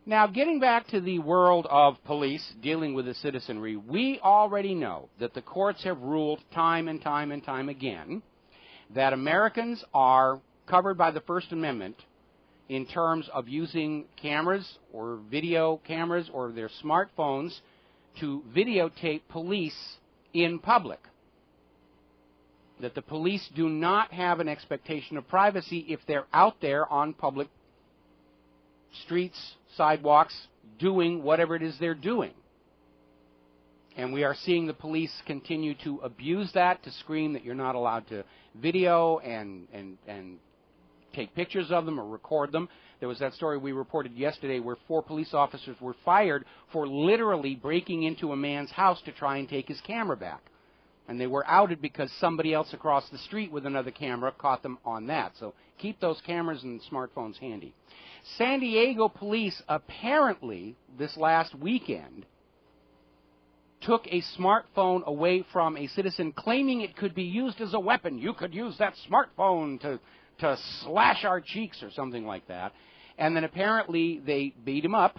Now, getting back to the world of police dealing with the citizenry, we already know that the courts have ruled time and time and time again that Americans are covered by the First Amendment in terms of using cameras or video cameras or their smartphones to videotape police in public. That the police do not have an expectation of privacy if they're out there on public streets, sidewalks, doing whatever it is they're doing. And we are seeing the police continue to abuse that, to scream that you're not allowed to video and take pictures of them or record them. There was that story we reported yesterday where 4 police officers were fired for literally breaking into a man's house to try and take his camera back. And they were outed because somebody else across the street with another camera caught them on that. So keep those cameras and smartphones handy. San Diego police apparently this last weekend took a smartphone away from a citizen claiming it could be used as a weapon. You could use that smartphone to slash our cheeks or something like that. And then apparently they beat him up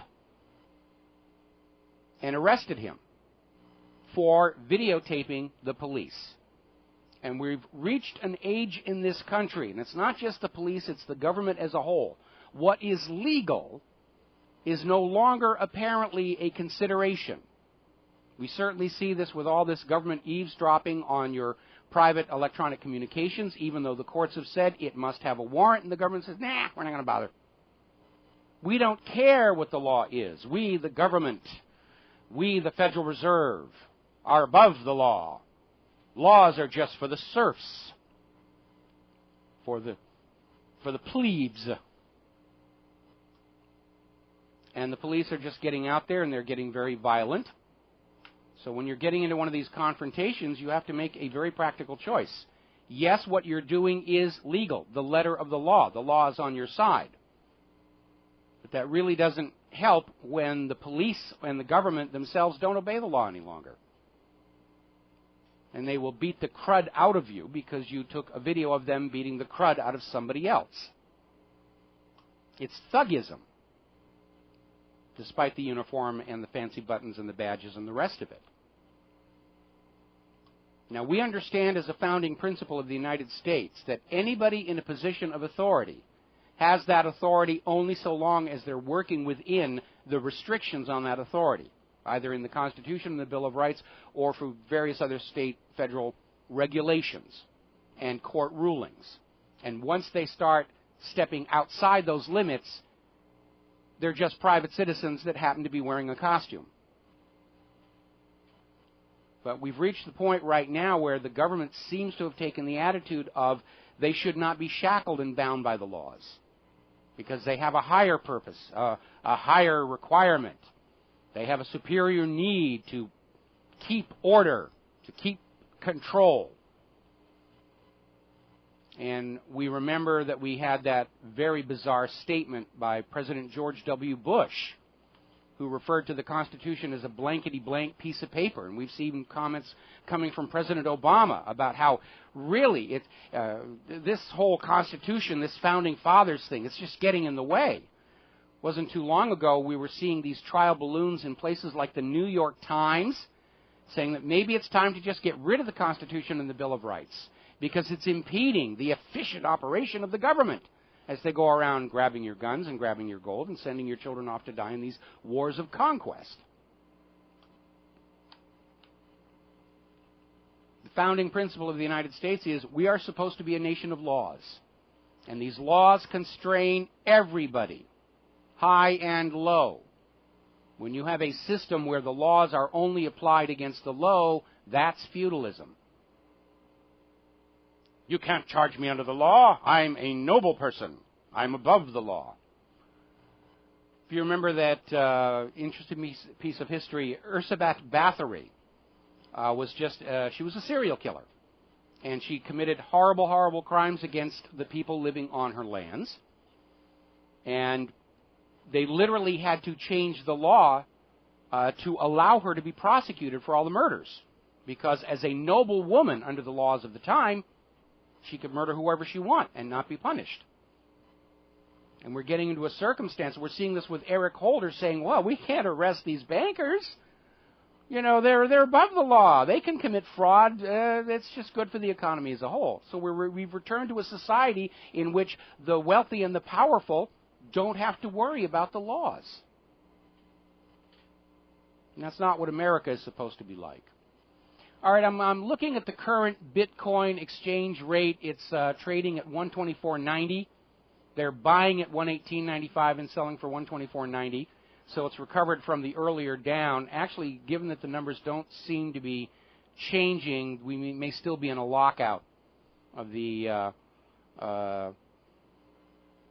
and arrested him for videotaping the police. And we've reached an age in this country, and it's not just the police, it's the government as a whole. What is legal is no longer apparently a consideration. We certainly see this with all this government eavesdropping on your private electronic communications, even though the courts have said it must have a warrant, and the government says, nah, we're not going to bother. We don't care what the law is. We, the government, we, the Federal Reserve, are above the law. Laws are just for the serfs, for the plebes. And the police are just getting out there, and they're getting very violent. So when you're getting into one of these confrontations, you have to make a very practical choice. Yes, what you're doing is legal, the letter of the law. The law is on your side. But that really doesn't help when the police and the government themselves don't obey the law any longer. And they will beat the crud out of you because you took a video of them beating the crud out of somebody else. It's thuggism, despite the uniform and the fancy buttons and the badges and the rest of it. Now, we understand as a founding principle of the United States that anybody in a position of authority has that authority only so long as they're working within the restrictions on that authority, either in the Constitution and the Bill of Rights or through various other state, federal regulations and court rulings. And once they start stepping outside those limits, they're just private citizens that happen to be wearing a costume. But we've reached the point right now where the government seems to have taken the attitude of they should not be shackled and bound by the laws because they have a higher purpose, a higher requirement. They have a superior need to keep order, to keep control. And we remember that we had that very bizarre statement by President George W. Bush, who referred to the Constitution as a blankety-blank piece of paper. And we've seen comments coming from President Obama about how really this whole Constitution, this Founding Fathers thing, it's just getting in the way. It wasn't too long ago we were seeing these trial balloons in places like the New York Times saying that maybe it's time to just get rid of the Constitution and the Bill of Rights because it's impeding the efficient operation of the government as they go around grabbing your guns and grabbing your gold and sending your children off to die in these wars of conquest. The founding principle of the United States is we are supposed to be a nation of laws. And these laws constrain everybody, high and low. When you have a system where the laws are only applied against the low, that's feudalism. You can't charge me under the law. I'm a noble person. I'm above the law. If you remember that interesting piece of history, Ursula Bathory she was a serial killer. And she committed horrible, horrible crimes against the people living on her lands. And they literally had to change the law to allow her to be prosecuted for all the murders. Because as a noble woman under the laws of the time, she could murder whoever she wants and not be punished. And we're getting into a circumstance, we're seeing this with Eric Holder saying, well, we can't arrest these bankers. You know, they're above the law. They can commit fraud. It's just good for the economy as a whole. So we've returned to a society in which the wealthy and the powerful don't have to worry about the laws. And that's not what America is supposed to be like. All right, I'm looking at the current Bitcoin exchange rate. It's trading at 124.90. They're buying at 118.95 and selling for 124.90. So it's recovered from the earlier down. Actually, given that the numbers don't seem to be changing, we may still be in a lockout of the...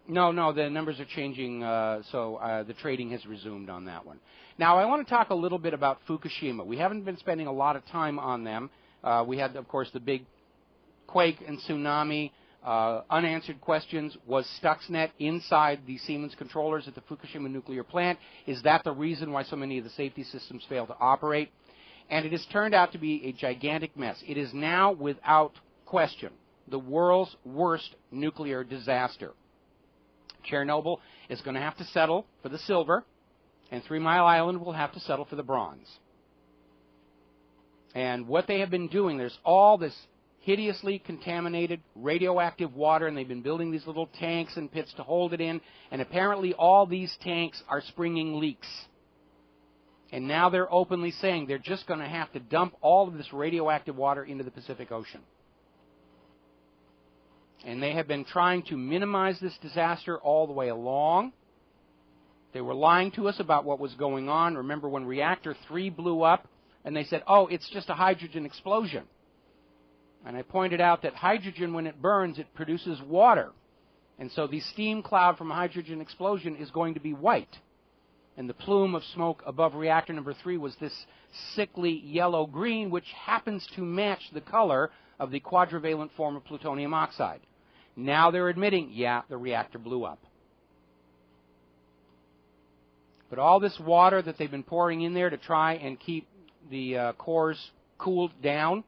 No, the numbers are changing, so the trading has resumed on that one. Now, I want to talk a little bit about Fukushima. We haven't been spending a lot of time on them. We had, of course, the big quake and tsunami. Unanswered questions. Was Stuxnet inside the Siemens controllers at the Fukushima nuclear plant? Is that the reason why so many of the safety systems fail to operate? And it has turned out to be a gigantic mess. It is now, without question, the world's worst nuclear disaster. Chernobyl is going to have to settle for the silver, and 3 Mile Island will have to settle for the bronze. And what they have been doing, there's all this hideously contaminated radioactive water, and they've been building these little tanks and pits to hold it in, and apparently all these tanks are springing leaks. And now they're openly saying they're just going to have to dump all of this radioactive water into the Pacific Ocean. And they have been trying to minimize this disaster all the way along. They were lying to us about what was going on. Remember when Reactor 3 blew up, and they said, oh, it's just a hydrogen explosion. And I pointed out that hydrogen, when it burns, it produces water. And so the steam cloud from a hydrogen explosion is going to be white. And the plume of smoke above reactor number 3 was this sickly yellow-green, which happens to match the color of the quadrivalent form of plutonium oxide. Now they're admitting, yeah, the reactor blew up. But all this water that they've been pouring in there to try and keep the cores cooled down,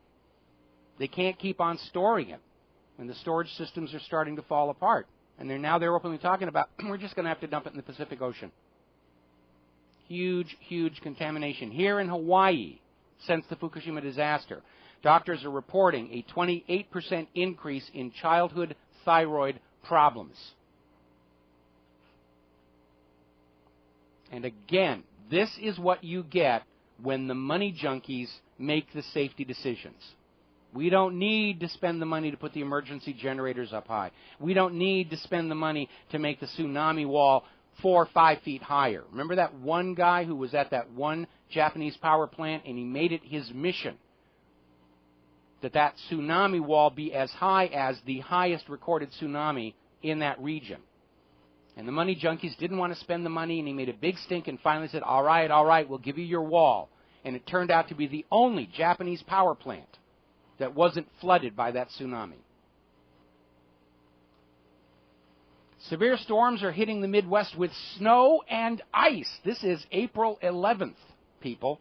they can't keep on storing it. And the storage systems are starting to fall apart. And they're openly talking about, we're just going to have to dump it in the Pacific Ocean. Huge, huge contamination. Here in Hawaii, since the Fukushima disaster, doctors are reporting a 28% increase in childhood thyroid problems. And again, this is what you get when the money junkies make the safety decisions. We don't need to spend the money to put the emergency generators up high. We don't need to spend the money to make the tsunami wall 4 or 5 feet higher. Remember that one guy who was at that one Japanese power plant, and he made it his mission that tsunami wall be as high as the highest recorded tsunami in that region. And the money junkies didn't want to spend the money, and he made a big stink and finally said, all right, we'll give you your wall. And it turned out to be the only Japanese power plant that wasn't flooded by that tsunami. Severe storms are hitting the Midwest with snow and ice. This is April 11th, people.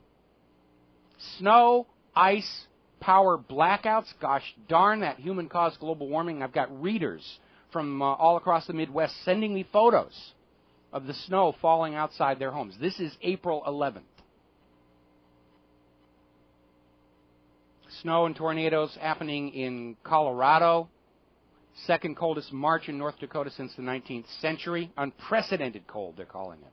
Snow, ice, power blackouts. Gosh darn that human-caused global warming. I've got readers from all across the Midwest sending me photos of the snow falling outside their homes. This is April 11th. Snow and tornadoes happening in Colorado. Second coldest March in North Dakota since the 19th century. Unprecedented cold, they're calling it.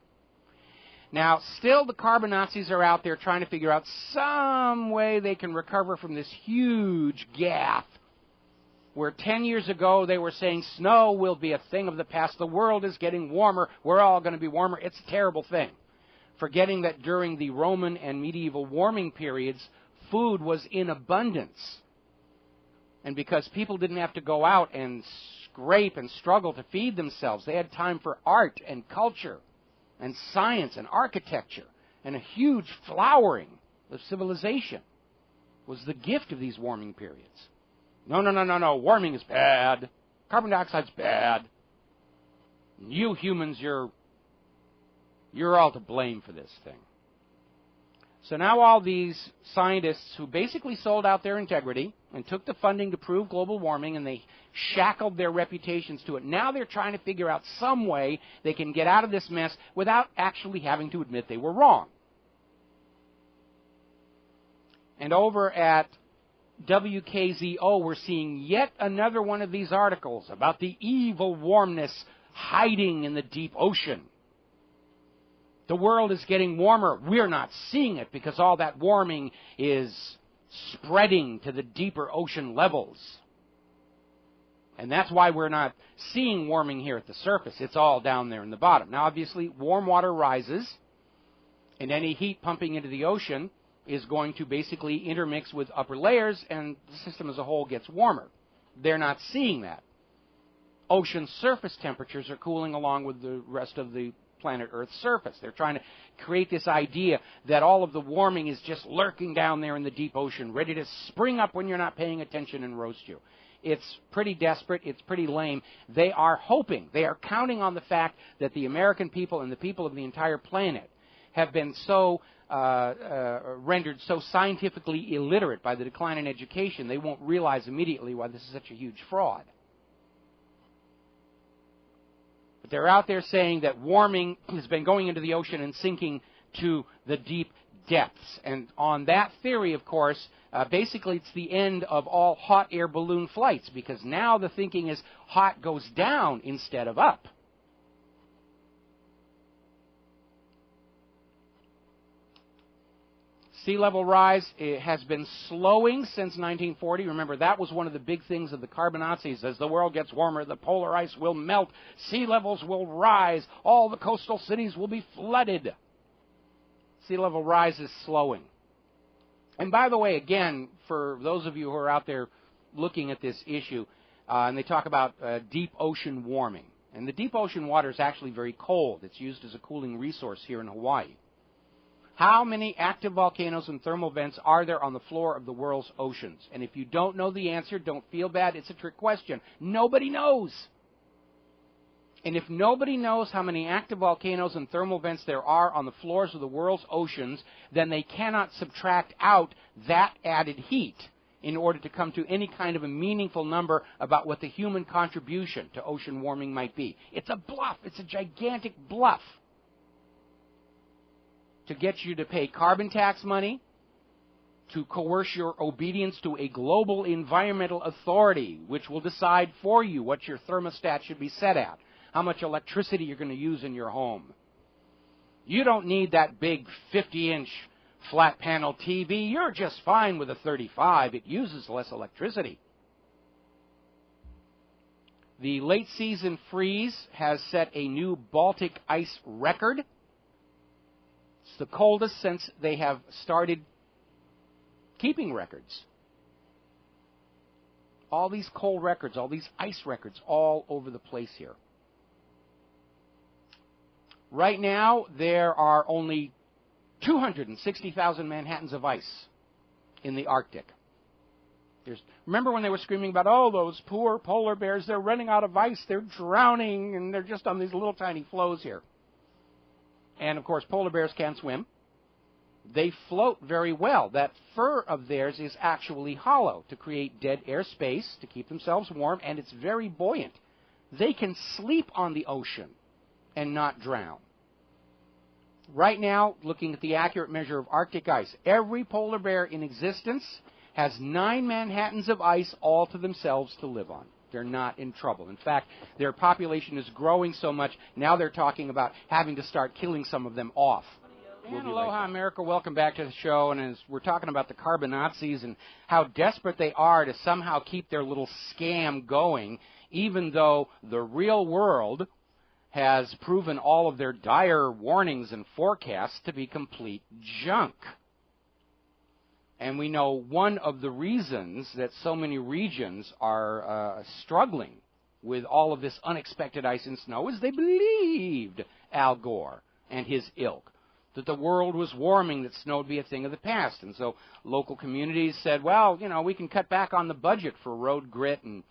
Now, still the carbon Nazis are out there trying to figure out some way they can recover from this huge gaffe where 10 years ago they were saying snow will be a thing of the past. The world is getting warmer. We're all going to be warmer. It's a terrible thing. Forgetting that during the Roman and medieval warming periods, food was in abundance. And because people didn't have to go out and scrape and struggle to feed themselves, they had time for art and culture and science and architecture, and a huge flowering of civilization was the gift of these warming periods. No, warming is bad. Carbon dioxide's bad. You humans, you're all to blame for this thing. So now all these scientists who basically sold out their integrity and took the funding to prove global warming, and they shackled their reputations to it, now they're trying to figure out some way they can get out of this mess without actually having to admit they were wrong. And over at WKZO, we're seeing yet another one of these articles about the evil warmness hiding in the deep ocean. The world is getting warmer. We're not seeing it because all that warming is spreading to the deeper ocean levels. And that's why we're not seeing warming here at the surface. It's all down there in the bottom. Now, obviously, warm water rises, and any heat pumping into the ocean is going to basically intermix with upper layers, and the system as a whole gets warmer. They're not seeing that. Ocean surface temperatures are cooling along with the rest of the planet Earth's surface. They're trying to create this idea that all of the warming is just lurking down there in the deep ocean, ready to spring up when you're not paying attention and roast you. It's pretty desperate. It's pretty lame. They are hoping, they are counting on the fact that the American people and the people of the entire planet have been so rendered so scientifically illiterate by the decline in education, they won't realize immediately why this is such a huge fraud. But they're out there saying that warming has been going into the ocean and sinking to the deep depths. And on that theory, of course, basically it's the end of all hot air balloon flights, because now the thinking is hot goes down instead of up. Sea level rise has been slowing since 1940. Remember, that was one of the big things of the carbon Nazis. As the world gets warmer, the polar ice will melt, sea levels will rise, all the coastal cities will be flooded. Sea level rise is slowing. And by the way, again, for those of you who are out there looking at this issue, and they talk about deep ocean warming. And the deep ocean water is actually very cold. It's used as a cooling resource here in Hawaii. How many active volcanoes and thermal vents are there on the floor of the world's oceans? And if you don't know the answer, don't feel bad. It's a trick question. Nobody knows. And if nobody knows how many active volcanoes and thermal vents there are on the floors of the world's oceans, then they cannot subtract out that added heat. in order to come to any kind of a meaningful number about what the human contribution to ocean warming might be. It's a bluff. It's a gigantic bluff to get you to pay carbon tax money, to coerce your obedience to a global environmental authority, which will decide for you what your thermostat should be set at, how much electricity you're going to use in your home. You don't need that big 50-inch flat panel TV. You're just fine with a 35. It uses less electricity. The late season freeze has set a new Baltic ice record. It's the coldest since they have started keeping records. All these cold records, all these ice records all over the place here. Right now, there are only 260,000 Manhattans of ice in the Arctic. Remember when they were screaming about, oh, those poor polar bears, they're running out of ice, they're drowning, and they're just on these little tiny floes here. And, of course, polar bears can't swim. They float very well. That fur of theirs is actually hollow to create dead air space to keep themselves warm, and it's very buoyant. They can sleep on the ocean and not drown. Right now, looking at the accurate measure of Arctic ice, every polar bear in existence has 9 Manhattans of ice all to themselves to live on. They're not in trouble. In fact, their population is growing so much, now they're talking about having to start killing some of them off. And aloha, America. Welcome back to the show. And as we're talking about the carbon Nazis and how desperate they are to somehow keep their little scam going, even though the real world has proven all of their dire warnings and forecasts to be complete junk. And we know one of the reasons that so many regions are struggling with all of this unexpected ice and snow is they believed Al Gore and his ilk, that the world was warming, that snow would be a thing of the past. And so local communities said, well, you know, we can cut back on the budget for road grit and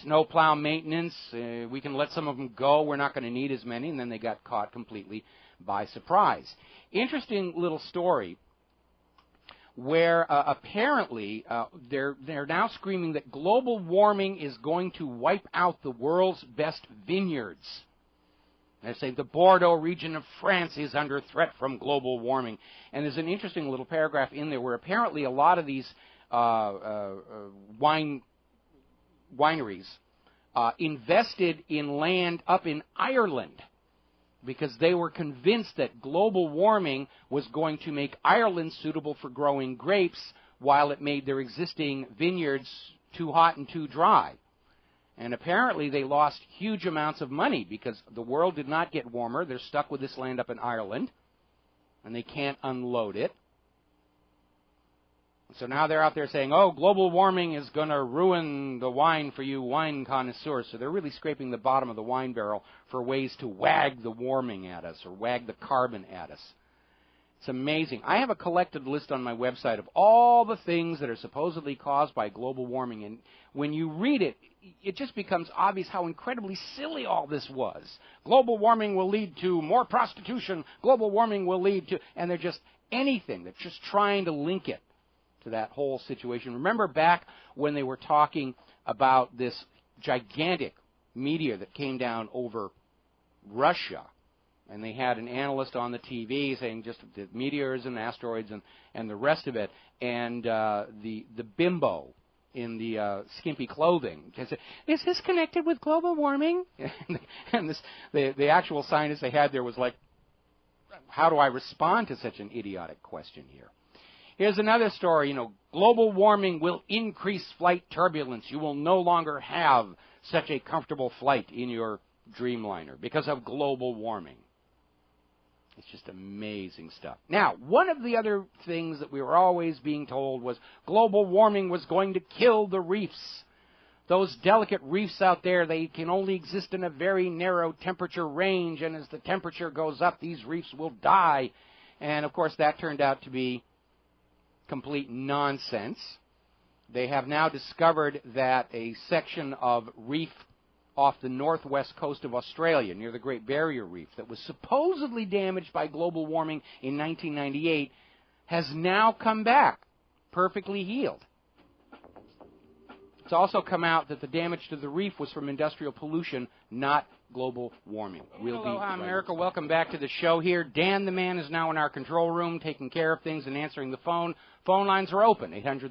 snowplow maintenance. We can let some of them go. We're not going to need as many. And then they got caught completely by surprise. Interesting little story where apparently they're now screaming that global warming is going to wipe out the world's best vineyards. They say the Bordeaux region of France is under threat from global warming. And there's an interesting little paragraph in there where apparently a lot of these wineries invested in land up in Ireland because they were convinced that global warming was going to make Ireland suitable for growing grapes while it made their existing vineyards too hot and too dry. And apparently they lost huge amounts of money because the world did not get warmer. They're stuck with this land up in Ireland, and they can't unload it. So now they're out there saying, oh, global warming is going to ruin the wine for you wine connoisseurs. So they're really scraping the bottom of the wine barrel for ways to wag the warming at us or wag the carbon at us. It's amazing. I have a collected list on my website of all the things that are supposedly caused by global warming. And when you read it, it just becomes obvious how incredibly silly all this was. Global warming will lead to more prostitution. Global warming will lead to... And they're just anything. They're just trying to link it to that whole situation. Remember back when they were talking about this gigantic meteor that came down over Russia, and they had an analyst on the TV saying just the meteors and asteroids and the rest of it, and the bimbo in the skimpy clothing said, is this connected with global warming? And the actual scientist they had there was like, how do I respond to such an idiotic question here? Here's another story. Global warming will increase flight turbulence. You will no longer have such a comfortable flight in your Dreamliner because of global warming. It's just amazing stuff. Now, one of the other things that we were always being told was global warming was going to kill the reefs. Those delicate reefs out there, they can only exist in a very narrow temperature range, and as the temperature goes up, these reefs will die. And, of course, that turned out to be complete nonsense. They have now discovered that a section of reef off the northwest coast of Australia, near the Great Barrier Reef, that was supposedly damaged by global warming in 1998, has now come back, perfectly healed. It's also come out that the damage to the reef was from industrial pollution, not global warming. Aloha, America. Welcome back to the show here. Dan the man is now in our control room taking care of things and answering the phone. Phone lines are open,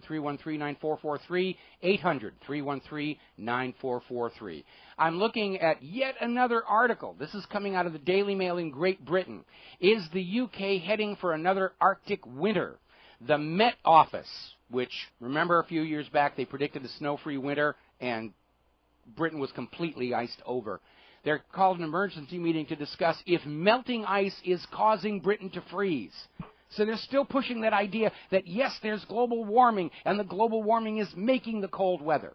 800-313-9443, 800-313-9443. I'm looking at yet another article. This is coming out of the Daily Mail in Great Britain. Is the UK heading for another Arctic winter? The Met Office, which, remember a few years back, they predicted a snow-free winter, and Britain was completely iced over. They're called an emergency meeting to discuss if melting ice is causing Britain to freeze. So they're still pushing that idea that, yes, there's global warming, and the global warming is making the cold weather.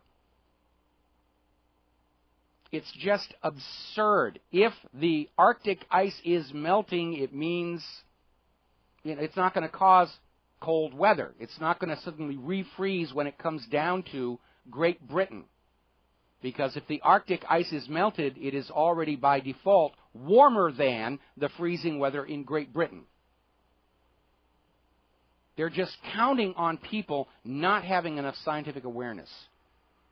It's just absurd. If the Arctic ice is melting, it means it's not going to cause cold weather. It's not going to suddenly refreeze when it comes down to Great Britain. Because if the Arctic ice is melted, it is already by default warmer than the freezing weather in Great Britain. They're just counting on people not having enough scientific awareness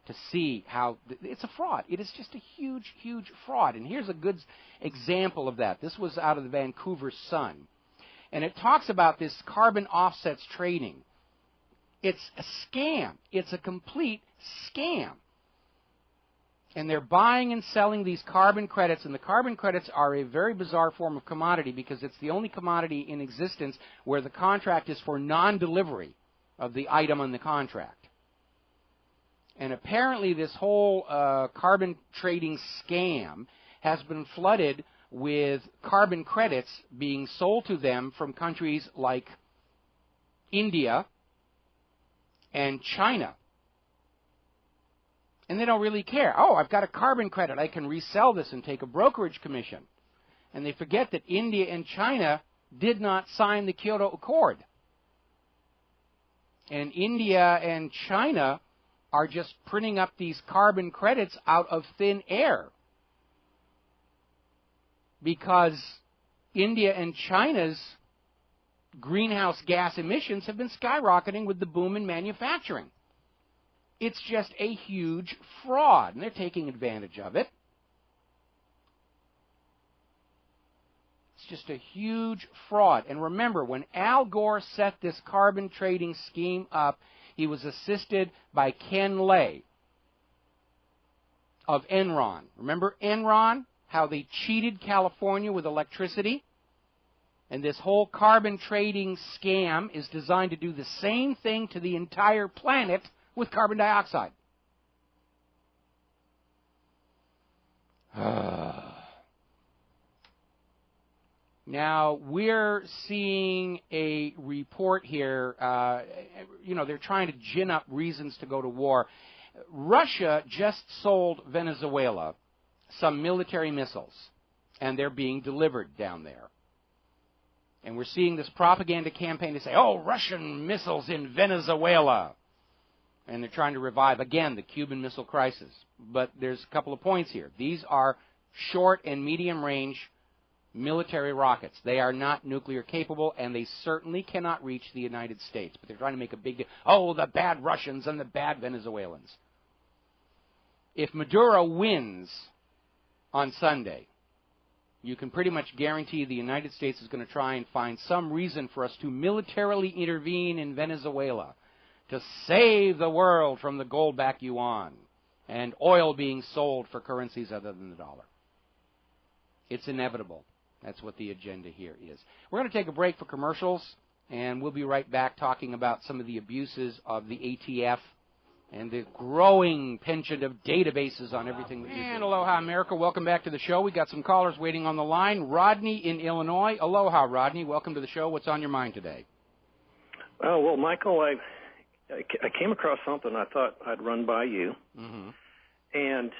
to see how it's a fraud. It is just a huge, huge fraud. And here's a good example of that. This was out of the Vancouver Sun. And it talks about this carbon offsets trading. It's a scam. It's a complete scam. And they're buying and selling these carbon credits, and the carbon credits are a very bizarre form of commodity because it's the only commodity in existence where the contract is for non-delivery of the item on the contract. And apparently this whole carbon trading scam has been flooded with carbon credits being sold to them from countries like India and China. And they don't really care. Oh, I've got a carbon credit. I can resell this and take a brokerage commission. And they forget that India and China did not sign the Kyoto Accord. And India and China are just printing up these carbon credits out of thin air. Because India and China's greenhouse gas emissions have been skyrocketing with the boom in manufacturing. It's just a huge fraud, and they're taking advantage of it. It's just a huge fraud. And remember, when Al Gore set this carbon trading scheme up, he was assisted by Ken Lay of Enron. Remember Enron? How they cheated California with electricity? And this whole carbon trading scam is designed to do the same thing to the entire planet with carbon dioxide. Now, we're seeing a report here. They're trying to gin up reasons to go to war. Russia just sold Venezuela some military missiles, and they're being delivered down there. And we're seeing this propaganda campaign to say, oh, Russian missiles in Venezuela. And they're trying to revive, again, the Cuban Missile Crisis. But there's a couple of points here. These are short and medium-range military rockets. They are not nuclear capable, and they certainly cannot reach the United States. But they're trying to make a big deal. Oh, the bad Russians and the bad Venezuelans. If Maduro wins on Sunday, you can pretty much guarantee the United States is going to try and find some reason for us to militarily intervene in Venezuela to save the world from the gold-backed yuan and oil being sold for currencies other than the dollar. It's inevitable. That's what the agenda here is. We're going to take a break for commercials, and we'll be right back talking about some of the abuses of the ATF and the growing penchant of databases on everything that you do. And aloha, America. Welcome back to the show. We got some callers waiting on the line. Rodney in Illinois. Aloha, Rodney. Welcome to the show. What's on your mind today? Oh, well, Michael, I came across something I thought I'd run by you. Mm-hmm. And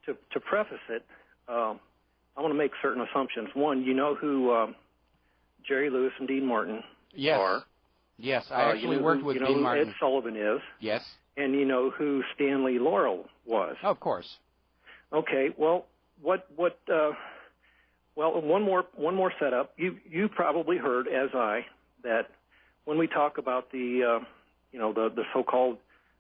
to preface it, I want to make certain assumptions. One, you know who Jerry Lewis and Dean Martin are. Yes, I actually worked with Dean Martin. You know who Ed Sullivan is. Yes. And you know who Stanley Laurel was. Of course. Okay, well, one more setup. You probably heard, as I, that when we talk about the so-called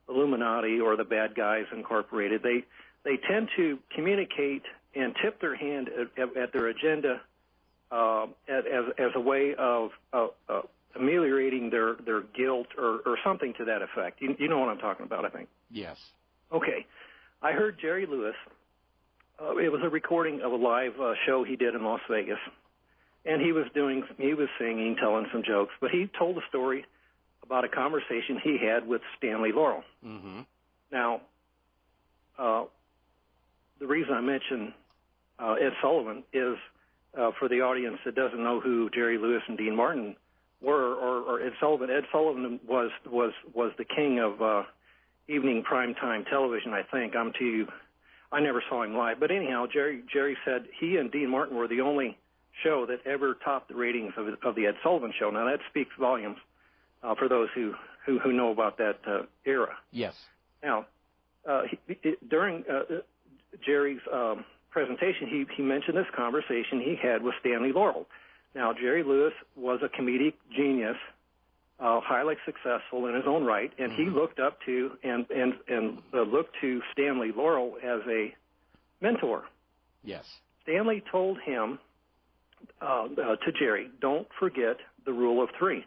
Illuminati or the Bad Guys Incorporated. They tend to communicate and tip their hand at their agenda as a way of ameliorating their guilt or something to that effect. You know what I'm talking about, I think. Yes. Okay. I heard Jerry Lewis. It was a recording of a live show he did in Las Vegas, and he was singing, telling some jokes, but he told a story about a conversation he had with Stanley Laurel. Mm-hmm. Now, the reason I mention Ed Sullivan is for the audience that doesn't know who Jerry Lewis and Dean Martin were, or Ed Sullivan. Ed Sullivan was the king of evening primetime television, I think. I never saw him live, but anyhow, Jerry said he and Dean Martin were the only show that ever topped the ratings of the Ed Sullivan Show. Now that speaks volumes for those who know about that era. Yes. Now, during Jerry's presentation, he mentioned this conversation he had with Stanley Laurel. Now, Jerry Lewis was a comedic genius, highly successful in his own right, and he looked up to and looked to Stanley Laurel as a mentor. Yes. Stanley told him to Jerry, "Don't forget the rule of three."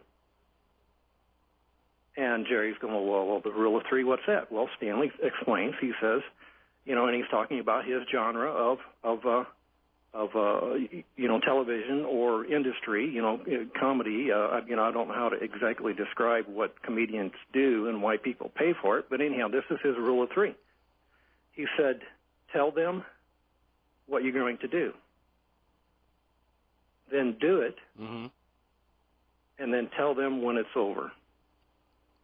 And Jerry's going, well, the rule of three, what's that? Well, Stanley explains. He says, and he's talking about his genre of television or industry, comedy. I don't know how to exactly describe what comedians do and why people pay for it, but anyhow, this is his rule of three. He said, tell them what you're going to do, then do it, and then tell them when it's over.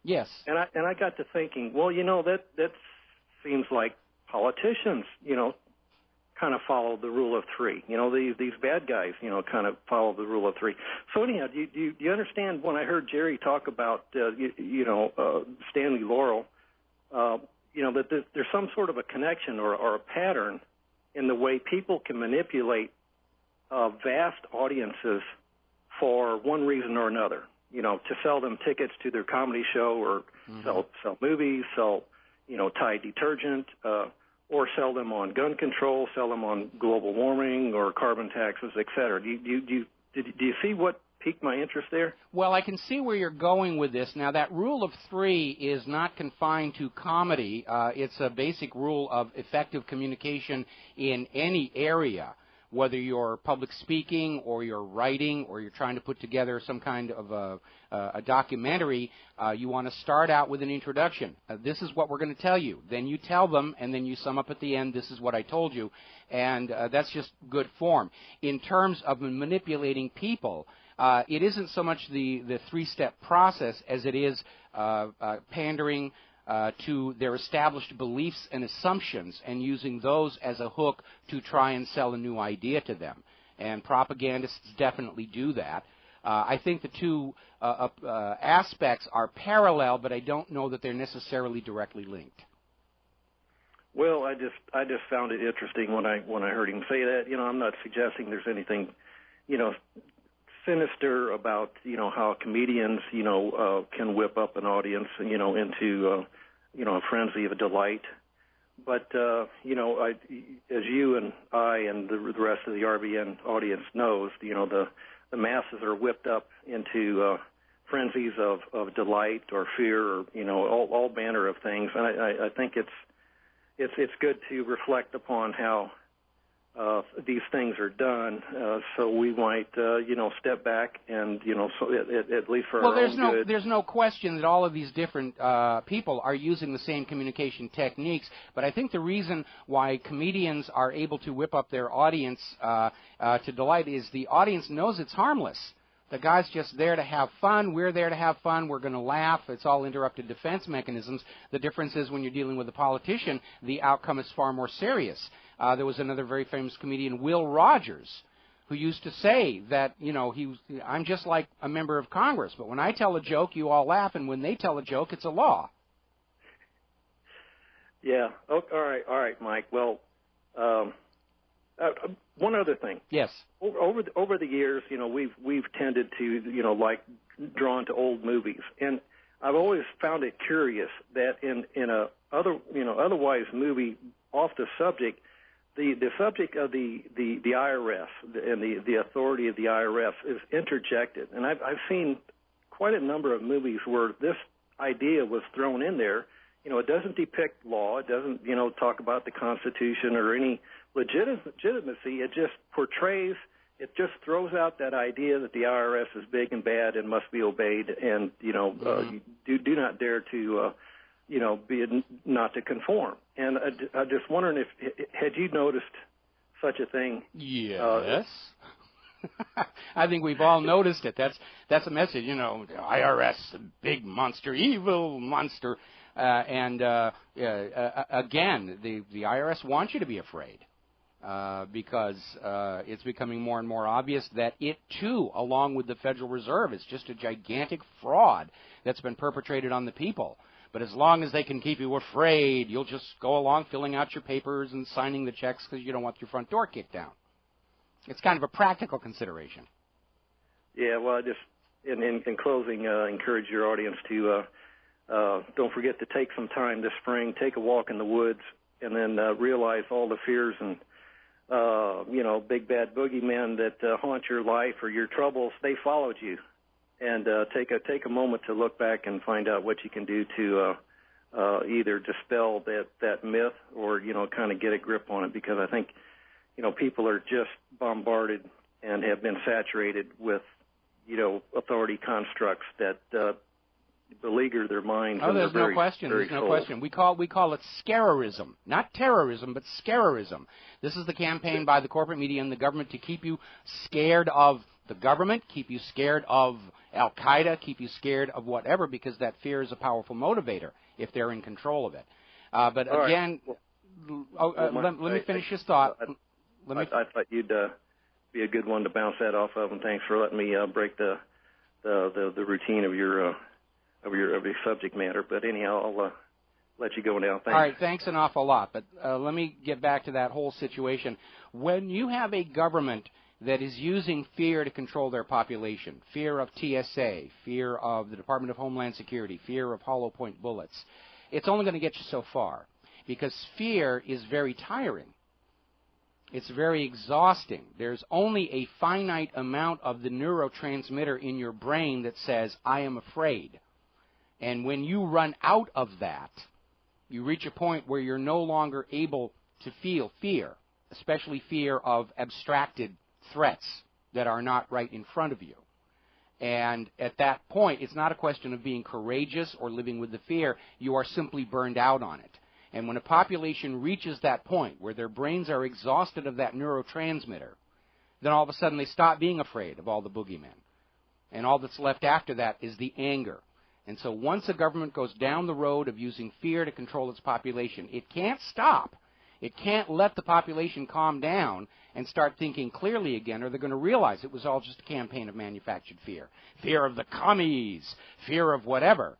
Yes. And I got to thinking, well, that seems like politicians, kind of follow the rule of three. These bad guys, kind of follow the rule of three. So anyhow, do you understand when I heard Jerry talk about, Stanley Laurel, that there's some sort of a connection or a pattern in the way people can manipulate vast audiences for one reason or another, to sell them tickets to their comedy show or sell movies, sell, Tide detergent, or sell them on gun control, sell them on global warming or carbon taxes, et cetera. Do you see what piqued my interest there? Well, I can see where you're going with this. Now, that rule of three is not confined to comedy. It's a basic rule of effective communication in any area, whether you're public speaking or you're writing or you're trying to put together some kind of a documentary. You want to start out with an introduction. This is what we're going to tell you. Then you tell them, and then you sum up at the end, this is what I told you. And that's just good form. In terms of manipulating people, it isn't so much the three-step process as it is pandering to their established beliefs and assumptions and using those as a hook to try and sell a new idea to them. And propagandists definitely do that. I think the two aspects are parallel, but I don't know that they're necessarily directly linked. Well, I just found it interesting when I heard him say that. I'm not suggesting there's anything, sinister about how comedians can whip up an audience into a frenzy of delight, but as you and I and the rest of the RBN audience knows, the masses are whipped up into frenzies of delight or fear or all manner of things, and I think it's good to reflect upon how these things are done, so we might, step back and, so at least for our own good. There's no question that all of these different people are using the same communication techniques, but I think the reason why comedians are able to whip up their audience to delight is the audience knows it's harmless. The guy's just there to have fun. We're there to have fun. We're going to laugh. It's all interrupted defense mechanisms. The difference is when you're dealing with a politician, the outcome is far more serious. There was another very famous comedian, Will Rogers, who used to say that, I'm just like a member of Congress, but when I tell a joke, you all laugh, and when they tell a joke, it's a law. Yeah. Oh, all right, Mike. Well, one other thing. Yes. Over the years, we've tended to, like drawn to old movies, and I've always found it curious that in a otherwise movie off the subject, the subject of the IRS and the authority of the IRS is interjected, and I've seen quite a number of movies where this idea was thrown in there. It doesn't depict law. It doesn't, talk about the Constitution or any legitimacy. It just portrays, it just throws out that idea that the IRS is big and bad and must be obeyed, and, do not dare to, not to conform. And I'm just wondering had you noticed such a thing? Yes. I think we've all noticed it. That's a message, IRS, big monster, evil monster. Again, the IRS wants you to be afraid because it's becoming more and more obvious that it, too, along with the Federal Reserve, is just a gigantic fraud that's been perpetrated on the people. But as long as they can keep you afraid, you'll just go along filling out your papers and signing the checks because you don't want your front door kicked down. It's kind of a practical consideration. Yeah, well, I just, in closing, encourage your audience to don't forget to take some time this spring, take a walk in the woods, and then realize all the fears and, big bad boogeymen that haunt your life or your troubles, they followed you. And take a moment to look back and find out what you can do to either dispel that myth or, kind of get a grip on it, because I think, people are just bombarded and have been saturated with, authority constructs that beleaguer their minds. Oh, there's no question. There's no question. We call it scarerism, not terrorism, but scarerism. This is the campaign by the corporate media and the government to keep you scared of the government, keep you scared of Al-Qaeda, keep you scared of whatever, because that fear is a powerful motivator if they're in control of it. But all again, right. Let me finish this thought. I thought you'd be a good one to bounce that off of, and thanks for letting me break the routine of your subject matter. But anyhow, I'll let you go now. Thanks. All right, thanks an awful lot. But let me get back to that whole situation. When you have a government that is using fear to control their population, fear of TSA, fear of the Department of Homeland Security, fear of hollow point bullets, it's only going to get you so far, because fear is very tiring. It's very exhausting. There's only a finite amount of the neurotransmitter in your brain that says, I am afraid. And when you run out of that, you reach a point where you're no longer able to feel fear, especially fear of abstracted threats that are not right in front of you. And at that point, it's not a question of being courageous or living with the fear. You are simply burned out on it. And when a population reaches that point where their brains are exhausted of that neurotransmitter, then all of a sudden they stop being afraid of all the boogeymen. And all that's left after that is the anger. And so once a government goes down the road of using fear to control its population, it can't stop. It can't let the population calm down and start thinking clearly again, or they're going to realize it was all just a campaign of manufactured fear. Fear of the commies, fear of whatever.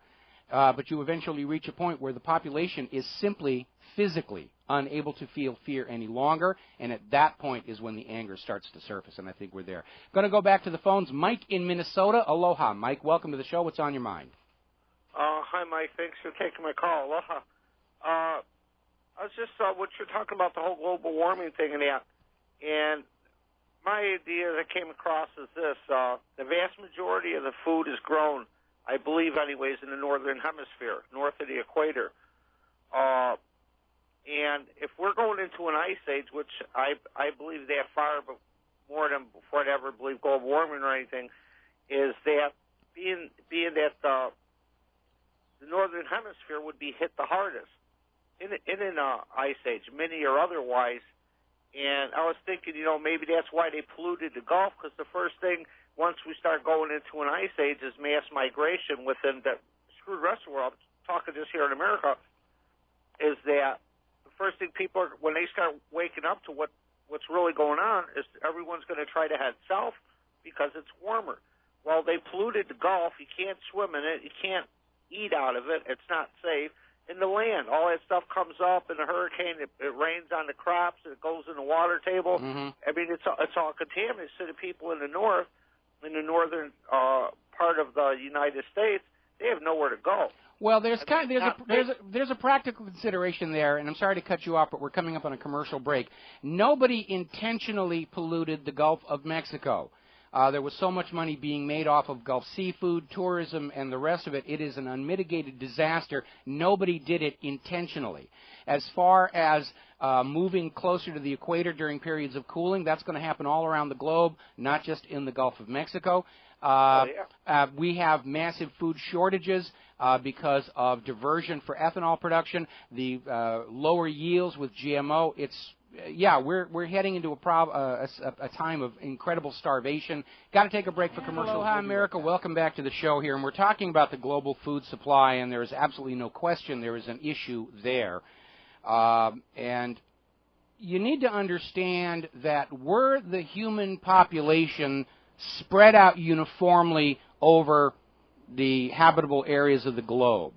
But you eventually reach a point where the population is simply physically unable to feel fear any longer, and at that point is when the anger starts to surface, and I think we're there. Going to go back to the phones. Mike in Minnesota. Aloha, Mike. Welcome to the show. What's on your mind? Hi, Mike. Thanks for taking my call. Aloha. I was just what you're talking about, the whole global warming thing and that. And my idea that came across is this. The vast majority of the food is grown, I believe anyways, in the northern hemisphere, north of the equator. And if we're going into an ice age, which I believe that far more than before I'd ever believe global warming or anything, is that being that the northern hemisphere would be hit the hardest in an ice age, mini or otherwise. And I was thinking, maybe that's why they polluted the Gulf, because the first thing, once we start going into an ice age, is mass migration within the screwed rest of the world. I'm talking just here in America, is that the first thing people are, when they start waking up to what's really going on, is everyone's going to try to head south because it's warmer. Well, they polluted the Gulf. You can't swim in it. You can't eat out of it. It's not safe. In the land, all that stuff comes up in a hurricane. It rains on the crops. It goes in the water table. Mm-hmm. I mean, it's all contaminated. So the people in the north, in the northern part of the United States, they have nowhere to go. Well, there's a practical consideration there, and I'm sorry to cut you off, but we're coming up on a commercial break. Nobody intentionally polluted the Gulf of Mexico. There was so much money being made off of Gulf seafood, tourism, and the rest of it. It is an unmitigated disaster. Nobody did it intentionally. As far as moving closer to the equator during periods of cooling, that's going to happen all around the globe, not just in the Gulf of Mexico. We have massive food shortages because of diversion for ethanol production, the lower yields with GMO. We're heading into a time of incredible starvation. Got to take a break for commercial. Hi, America. Welcome back to the show here, and we're talking about the global food supply, and there is absolutely no question there is an issue there. And you need to understand that were the human population spread out uniformly over the habitable areas of the globe,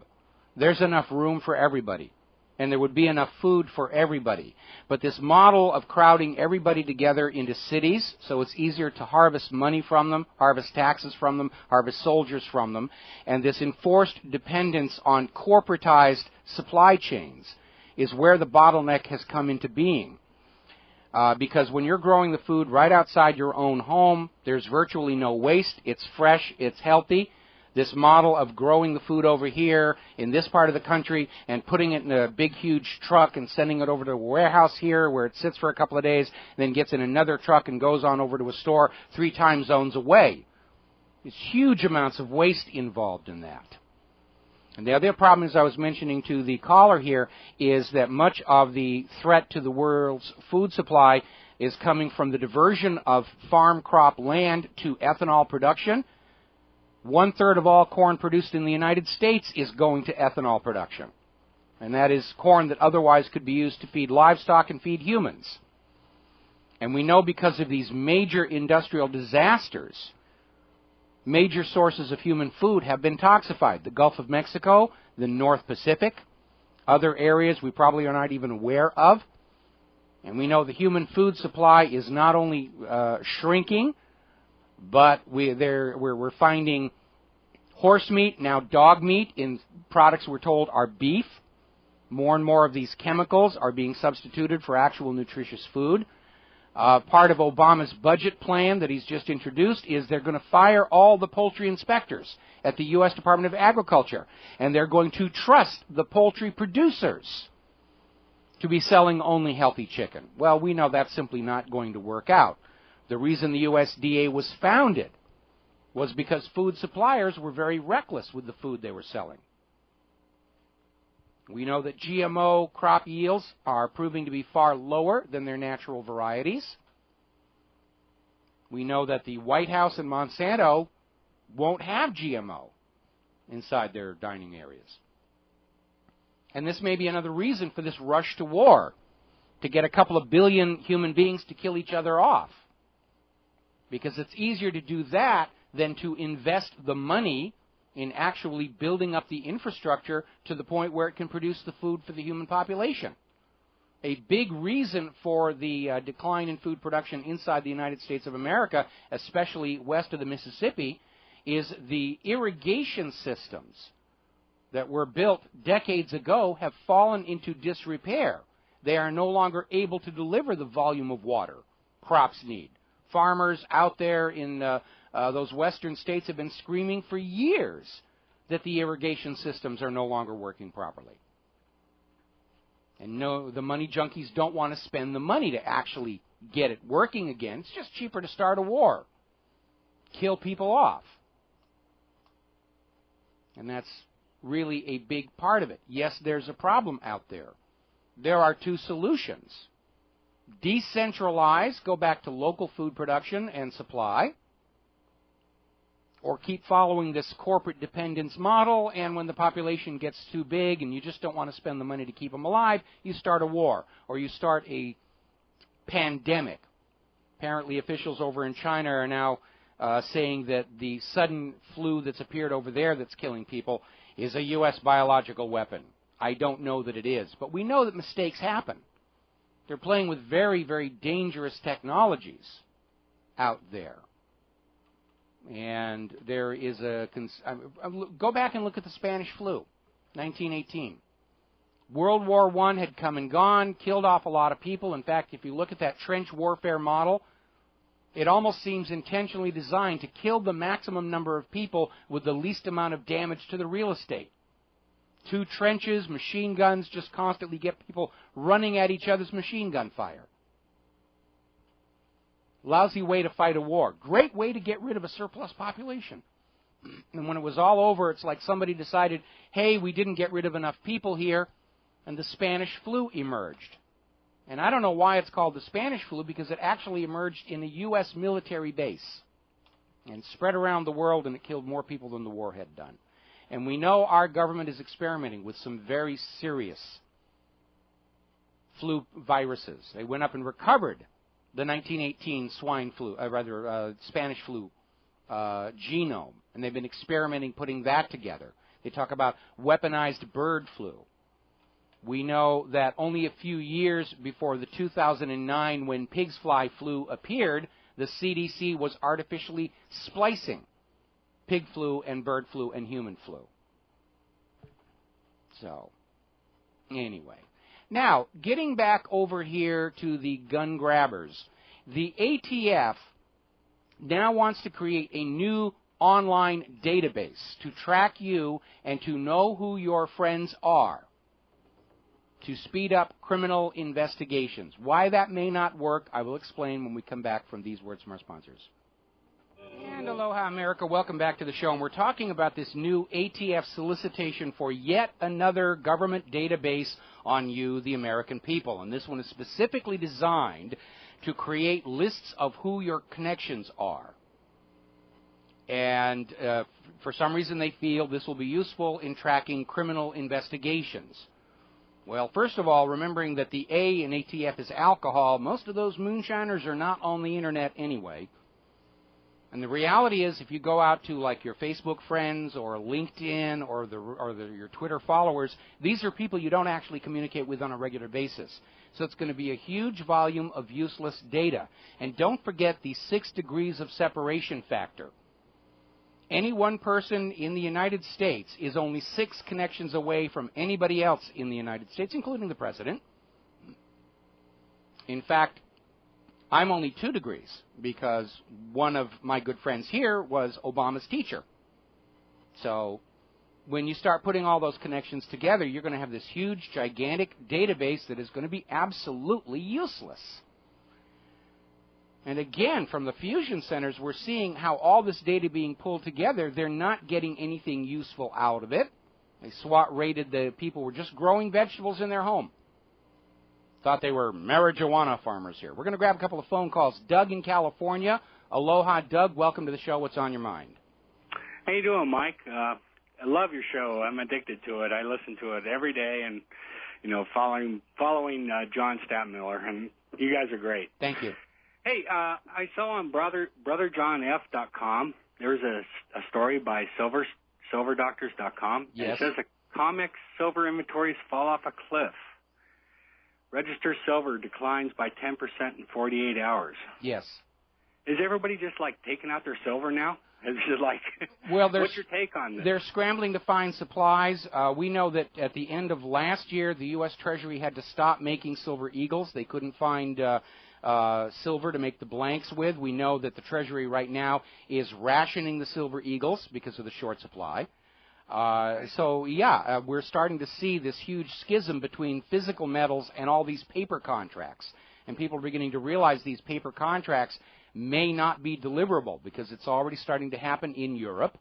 there's enough room for everybody, and there would be enough food for everybody. But this model of crowding everybody together into cities, so it's easier to harvest money from them, harvest taxes from them, harvest soldiers from them, and this enforced dependence on corporatized supply chains is where the bottleneck has come into being. Because when you're growing the food right outside your own home, there's virtually no waste. It's fresh. It's healthy. This model of growing the food over here in this part of the country and putting it in a big, huge truck and sending it over to a warehouse here where it sits for a couple of days, then gets in another truck and goes on over to a store 3 time zones away. There's huge amounts of waste involved in that. And the other problem, as I was mentioning to the caller here, is that much of the threat to the world's food supply is coming from the diversion of farm crop land to ethanol production. 1/3 of all corn produced in the United States is going to ethanol production. And that is corn that otherwise could be used to feed livestock and feed humans. And we know because of these major industrial disasters, major sources of human food have been toxified. The Gulf of Mexico, the North Pacific, other areas we probably are not even aware of. And we know the human food supply is not only shrinking, but we're finding horse meat, now dog meat, in products we're told are beef. More and more of these chemicals are being substituted for actual nutritious food. Part of Obama's budget plan that he's just introduced is they're going to fire all the poultry inspectors at the U.S. Department of Agriculture, and they're going to trust the poultry producers to be selling only healthy chicken. Well, we know that's simply not going to work out. The reason the USDA was founded was because food suppliers were very reckless with the food they were selling. We know that GMO crop yields are proving to be far lower than their natural varieties. We know that the White House and Monsanto won't have GMO inside their dining areas. And this may be another reason for this rush to war, to get a couple of billion human beings to kill each other off. Because it's easier to do that than to invest the money in actually building up the infrastructure to the point where it can produce the food for the human population. A big reason for the decline in food production inside the United States of America, especially west of the Mississippi, is the irrigation systems that were built decades ago have fallen into disrepair. They are no longer able to deliver the volume of water crops need. Farmers out there in those western states have been screaming for years that the irrigation systems are no longer working properly. And no, the money junkies don't want to spend the money to actually get it working again. It's just cheaper to start a war, kill people off. And that's really a big part of it. Yes, there's a problem out there. There are 2 solutions. Decentralize, go back to local food production and supply, or keep following this corporate dependence model, and when the population gets too big and you just don't want to spend the money to keep them alive, you start a war, or you start a pandemic. Apparently officials over in China are now saying that the sudden flu that's appeared over there that's killing people is a U.S. biological weapon. I don't know that it is, but we know that mistakes happen. They're playing with very, very dangerous technologies out there. And there is go back and look at the Spanish flu, 1918. World War I had come and gone, killed off a lot of people. In fact, if you look at that trench warfare model, it almost seems intentionally designed to kill the maximum number of people with the least amount of damage to the real estate. 2 trenches, machine guns, just constantly get people running at each other's machine gun fire. Lousy way to fight a war. Great way to get rid of a surplus population. And when it was all over, it's like somebody decided, hey, we didn't get rid of enough people here, and the Spanish flu emerged. And I don't know why it's called the Spanish flu, because it actually emerged in a U.S. military base and spread around the world, and it killed more people than the war had done. And we know our government is experimenting with some very serious flu viruses. They went up and recovered the 1918 Spanish flu genome, and they've been experimenting putting that together. They talk about weaponized bird flu. We know that only a few years before the 2009, when pig's fly flu appeared, the CDC was artificially splicing pig flu and bird flu and human flu. So, anyway. Now, getting back over here to the gun grabbers, the ATF now wants to create a new online database to track you and to know who your friends are, to speed up criminal investigations. Why that may not work, I will explain when we come back from these words from our sponsors. And aloha, America. Welcome back to the show. And we're talking about this new ATF solicitation for yet another government database on you, the American people. And this one is specifically designed to create lists of who your connections are. And for some reason they feel this will be useful in tracking criminal investigations. Well, first of all, remembering that the A in ATF is alcohol, most of those moonshiners are not on the Internet anyway. And the reality is, if you go out to like your Facebook friends or LinkedIn or your Twitter followers, these are people you don't actually communicate with on a regular basis. So it's going to be a huge volume of useless data. And don't forget the 6 degrees of separation factor. Any one person in the United States is only 6 connections away from anybody else in the United States, including the president. In fact, I'm only 2 degrees because one of my good friends here was Obama's teacher. So when you start putting all those connections together, you're going to have this huge, gigantic database that is going to be absolutely useless. And again, from the fusion centers, we're seeing how all this data being pulled together, they're not getting anything useful out of it. They SWAT raided the people who were just growing vegetables in their home. Thought they were marijuana farmers here. We're going to grab a couple of phone calls. Doug in California. Aloha, Doug. Welcome to the show. What's on your mind? How you doing, Mike? I love your show. I'm addicted to it. I listen to it every day, and following John Statmiller, and you guys are great. Thank you. Hey, I saw on brotherjohnf.com there's a story by silverdoctors.com. Yes. It says comics silver inventories fall off a cliff. Register silver declines by 10% in 48 hours. Yes. Is everybody just like taking out their silver now? Is it like, well, what's your take on this? They're scrambling to find supplies. We know that at the end of last year, the U.S. Treasury had to stop making silver eagles. They couldn't find silver to make the blanks with. We know that the Treasury right now is rationing the silver eagles because of the short supply. We're starting to see this huge schism between physical metals and all these paper contracts. And people are beginning to realize these paper contracts may not be deliverable because it's already starting to happen in Europe.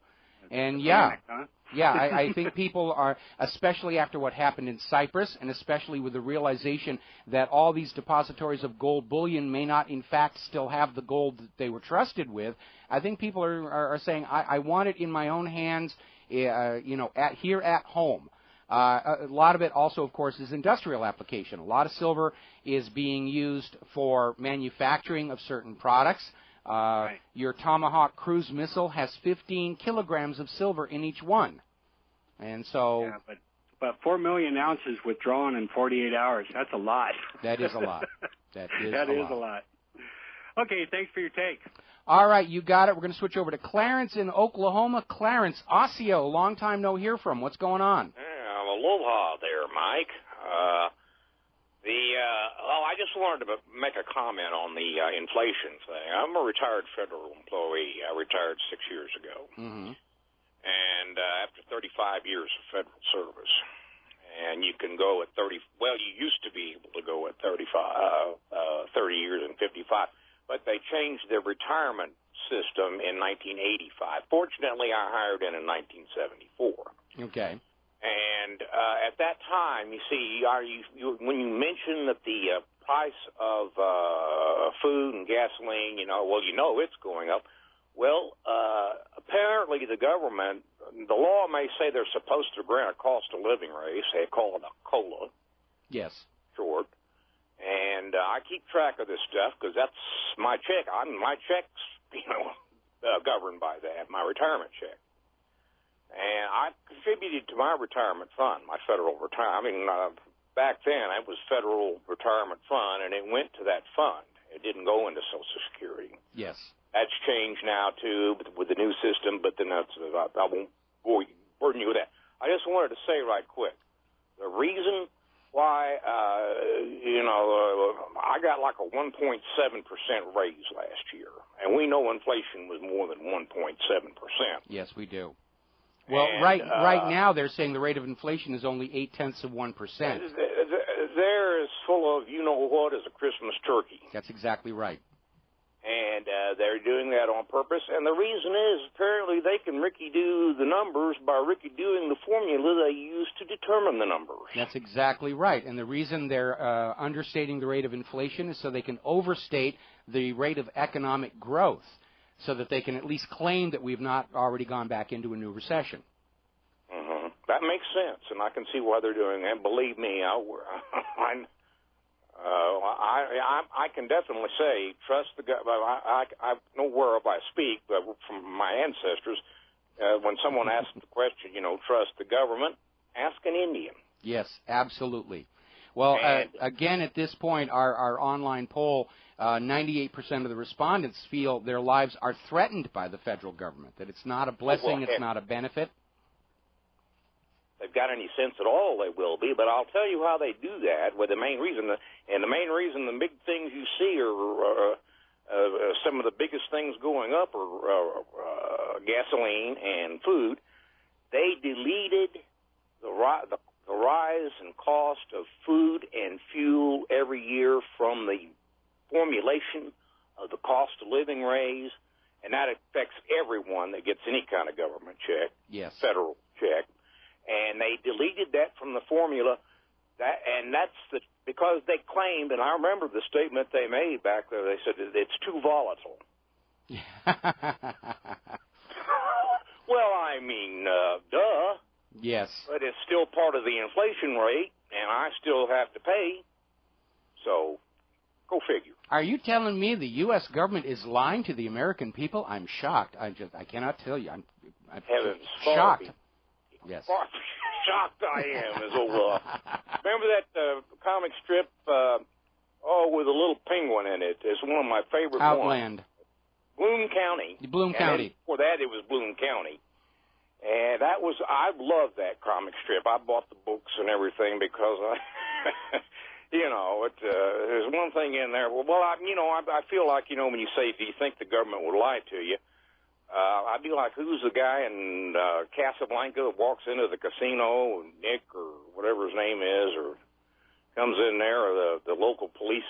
And I think people are, especially after what happened in Cyprus, and especially with the realization that all these depositories of gold bullion may not, in fact, still have the gold that they were trusted with. I think people are saying, I want it in my own hands, here at home. A lot of it also, of course, is industrial application. A lot of silver is being used for manufacturing of certain products. Right. Your Tomahawk cruise missile has 15 kilograms of silver in each one. And so... Yeah, but 4 million ounces withdrawn in 48 hours, that's a lot. That is a lot. That is a lot. Okay, thanks for your take. All right, you got it. We're going to switch over to Clarence in Oklahoma. Clarence, Osseo, long time no hear from. What's going on? Yeah, aloha there, Mike. I just wanted to make a comment on the inflation thing. I'm a retired federal employee. I retired 6 years ago. Mm-hmm. And after 35 years of federal service, and you can go at 30, well, you used to be able to go at 30 years and 55, but they changed their retirement system in 1985. Fortunately, I hired in 1974. Okay. And at that time, you see, when you mention that the price of food and gasoline, it's going up. Well, apparently the government, the law may say they're supposed to grant a cost of living raise. They call it a COLA. Yes. Short. And I keep track of this stuff because that's my check. My check's, governed by that, my retirement check. And I contributed to my retirement fund, my federal retirement. Back then, it was federal retirement fund, and it went to that fund. It didn't go into Social Security. Yes. That's changed now, too, with the new system, but then I won't burden you with that. I just wanted to say right quick, the reason why, I got like a 1.7% raise last year, and we know inflation was more than 1.7%. Yes, we do. Well, right now they're saying the rate of inflation is only 0.8%. They're as full of you-know-what as a Christmas turkey. That's exactly right. And they're doing that on purpose. And the reason is apparently they can ricky-do the numbers by ricky-doing the formula they use to determine the numbers. That's exactly right. And the reason they're understating the rate of inflation is so they can overstate the rate of economic growth, so that they can at least claim that we've not already gone back into a new recession. Mm-hmm. That makes sense, and I can see why they're doing that. Believe me, I can definitely say trust the government. I know whereof I speak, but from my ancestors, when someone asks the question, trust the government, ask an Indian. Yes, absolutely. Well, again, at this point, our online poll, 98% of the respondents feel their lives are threatened by the federal government, that it's not a blessing, it's not a benefit. If they've got any sense at all, they will be, but I'll tell you how they do that. Well, the main reason, the big things you see are some of the biggest things going up are gasoline and food. They deleted the rise in cost of food and fuel every year from the formulation of the cost of living raise, and that affects everyone that gets any kind of government check, yes, federal check, and they deleted that from the formula. Because they claimed, and I remember the statement they made back there. They said it's too volatile. Well, I mean, duh. Yes. But it's still part of the inflation rate, and I still have to pay. So, go figure. Are you telling me the U.S. government is lying to the American people? I'm shocked. I cannot tell you. I'm shocked. Yes. Shocked I am. Remember that comic strip, with a little penguin in it? It's one of my favorite Outland. ones. Bloom County. Bloom County. Before that, it was Bloom County. And I loved that comic strip. I bought the books and everything because there's one thing in there. I feel like, when you say, do you think the government would lie to you? I'd be like, who's the guy in Casablanca that walks into the casino, Nick or whatever his name is, or comes in there, or the local police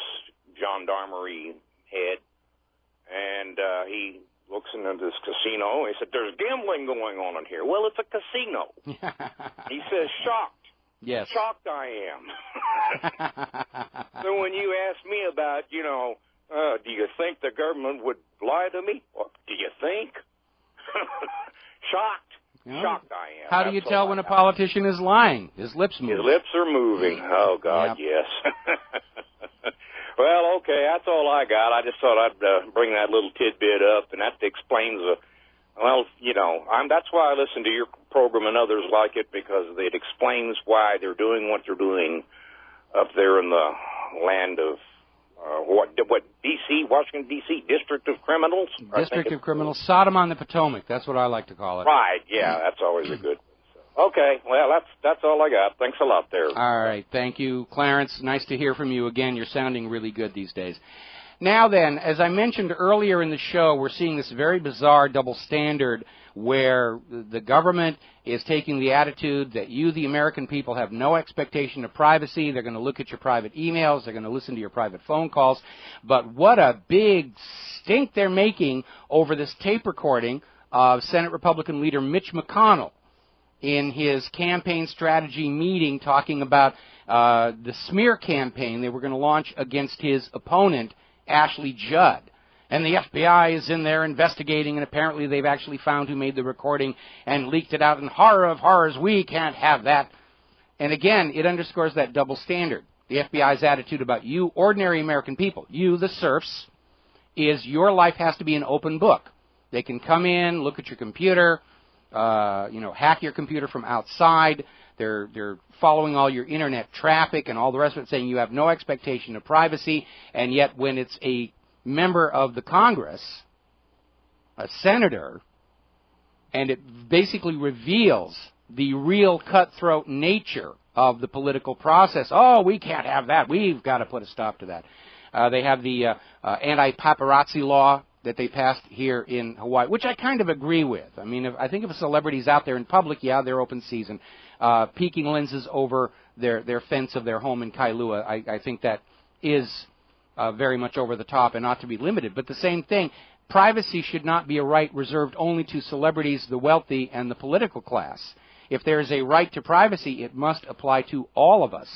gendarmerie head, and he looks into this casino. He said, there's gambling going on in here. Well, it's a casino. He says, shocked. Yes. Shocked I am. So when you ask me about, do you think the government would lie to me? Well, do you think? Shocked. Yeah. Shocked I am. How do you tell when a politician is lying? His lips move. His lips are moving. Oh, God, yes. Well, okay, that's all I got. I just thought I'd bring that little tidbit up, and that explains that's why I listen to your program and others like it, because it explains why they're doing what they're doing up there in the land of what D.C., Washington, D.C., District of Criminals? District of Criminals, Sodom on the Potomac. That's what I like to call it. Right, yeah, that's always a good one. Okay, well, that's all I got. Thanks a lot there. All right, thank you, Clarence. Nice to hear from you again. You're sounding really good these days. Now then, as I mentioned earlier in the show, we're seeing this very bizarre double standard where the government is taking the attitude that you, the American people, have no expectation of privacy. They're going to look at your private emails. They're going to listen to your private phone calls. But what a big stink they're making over this tape recording of Senate Republican leader Mitch McConnell in his campaign strategy meeting talking about the smear campaign they were going to launch against his opponent, Ashley Judd. And the FBI is in there investigating, and apparently they've actually found who made the recording and leaked it out. And horror of horrors, we can't have that. And again, it underscores that double standard. The FBI's attitude about you, ordinary American people, you, the serfs, is your life has to be an open book. They can come in, look at your computer, hack your computer from outside. They're following all your internet traffic and all the rest of it, saying you have no expectation of privacy. And yet when it's a member of the Congress, a senator, and it basically reveals the real cutthroat nature of the political process. Oh, we can't have that. We've got to put a stop to that. They have the anti-paparazzi law that they passed here in Hawaii, which I kind of agree with. I mean, I think if a celebrity's out there in public, yeah, they're open season. Peeking lenses over their fence of their home in Kailua, I think that is very much over the top and ought to be limited. But the same thing, privacy should not be a right reserved only to celebrities, the wealthy, and the political class. If there is a right to privacy, it must apply to all of us.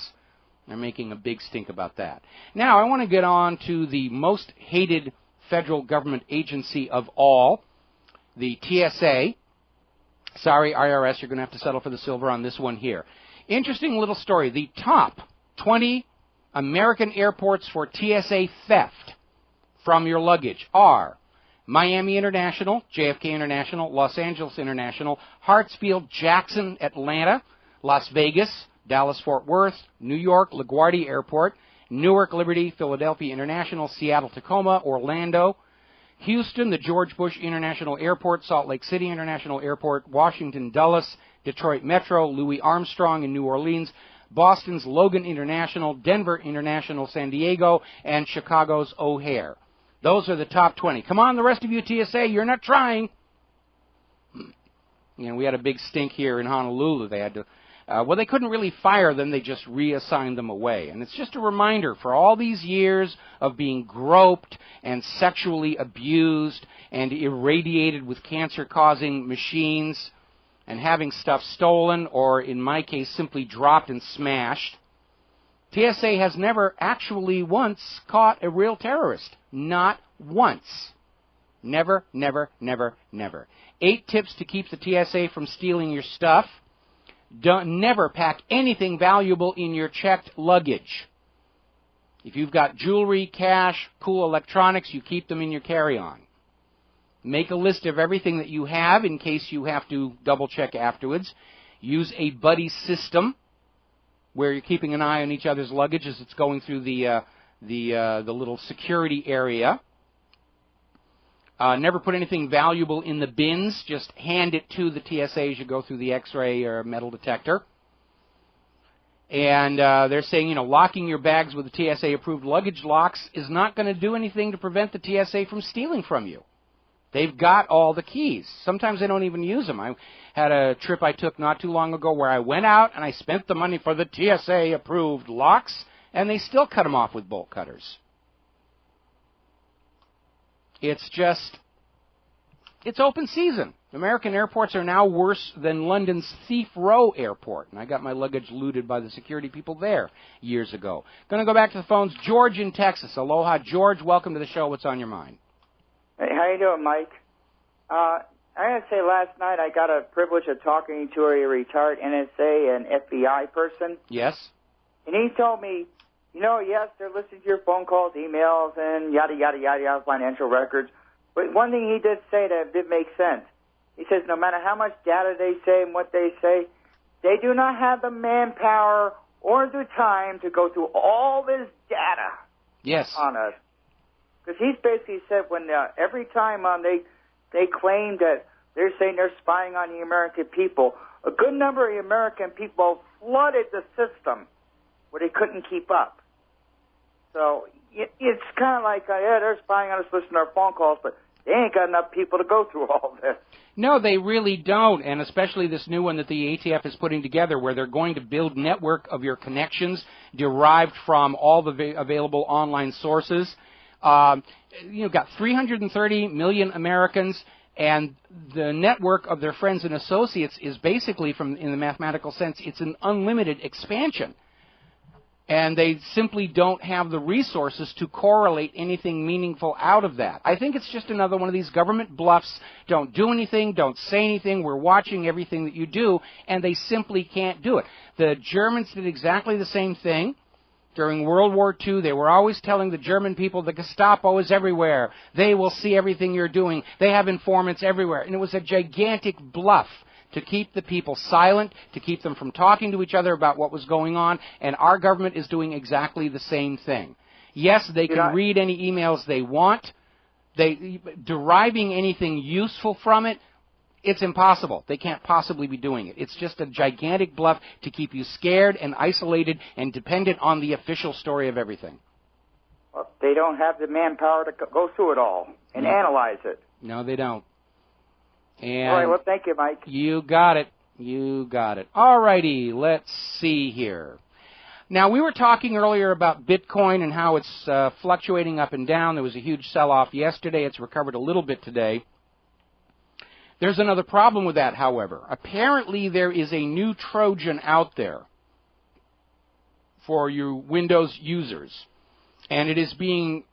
They're making a big stink about that. Now, I want to get on to the most hated federal government agency of all, the TSA. Sorry, IRS, you're going to have to settle for the silver on this one here. Interesting little story. The top 20 American airports for TSA theft from your luggage are Miami International, JFK International, Los Angeles International, Hartsfield, Jackson, Atlanta, Las Vegas, Dallas-Fort Worth, New York, LaGuardia Airport, Newark Liberty, Philadelphia International, Seattle Tacoma, Orlando, Houston, the George Bush International Airport, Salt Lake City International Airport, Washington Dulles, Detroit Metro, Louis Armstrong in New Orleans, Boston's Logan International, Denver International, San Diego, and Chicago's O'Hare. Those are the top 20. Come on, the rest of you TSA, you're not trying. We had a big stink here in Honolulu. They had to, they couldn't really fire them. They just reassigned them away. And it's just a reminder for all these years of being groped and sexually abused and irradiated with cancer-causing machines, and having stuff stolen, or in my case, simply dropped and smashed. TSA has never actually once caught a real terrorist. Not once. Never, never, never, never. 8 tips to keep the TSA from stealing your stuff. Never pack anything valuable in your checked luggage. If you've got jewelry, cash, cool electronics, you keep them in your carry-on. Make a list of everything that you have in case you have to double-check afterwards. Use a buddy system where you're keeping an eye on each other's luggage as it's going through the little security area. Never put anything valuable in the bins. Just hand it to the TSA as you go through the X-ray or metal detector. And they're saying, locking your bags with the TSA-approved luggage locks is not going to do anything to prevent the TSA from stealing from you. They've got all the keys. Sometimes they don't even use them. I had a trip I took not too long ago where I went out and I spent the money for the TSA-approved locks, and they still cut them off with bolt cutters. It's open season. American airports are now worse than London's Thief Row Airport, and I got my luggage looted by the security people there years ago. Going to go back to the phones. George in Texas. Aloha, George. Welcome to the show. What's on your mind? Hey, how you doing, Mike? I gotta say, last night I got a privilege of talking to a retired NSA and FBI person. Yes. And he told me, yes, they're listening to your phone calls, emails, and yada, yada, yada, yada, financial records. But one thing he did say that did make sense. He says no matter how much data they say and what they say, they do not have the manpower or the time to go through all this data Yes. On us. Because he's basically said when every time they claim that they're saying they're spying on the American people, a good number of the American people flooded the system where they couldn't keep up. So it's kind of like, yeah, they're spying on us, listening to our phone calls, but they ain't got enough people to go through all this. No, they really don't, and especially this new one that the ATF is putting together where they're going to build network of your connections derived from all the available online sources. You've got 330 million Americans, and the network of their friends and associates is basically, in the mathematical sense, it's an unlimited expansion. And they simply don't have the resources to correlate anything meaningful out of that. I think it's just another one of these government bluffs. Don't do anything, don't say anything, we're watching everything that you do, and they simply can't do it. The Germans did exactly the same thing. During World War II, they were always telling the German people the Gestapo is everywhere. They will see everything you're doing. They have informants everywhere. And it was a gigantic bluff to keep the people silent, to keep them from talking to each other about what was going on, and our government is doing exactly the same thing. Yes, they can read any emails they want. Deriving anything useful from it, it's impossible. They can't possibly be doing it. It's just a gigantic bluff to keep you scared and isolated and dependent on the official story of everything. Well, they don't have the manpower to go through it all and analyze it. No, they don't. And all right, well, thank you, Mike. You got it. You got it. All righty, let's see here. Now, we were talking earlier about Bitcoin and how it's fluctuating up and down. There was a huge sell-off yesterday. It's recovered a little bit today. There's another problem with that, however. Apparently, there is a new Trojan out there for you Windows users, and it is being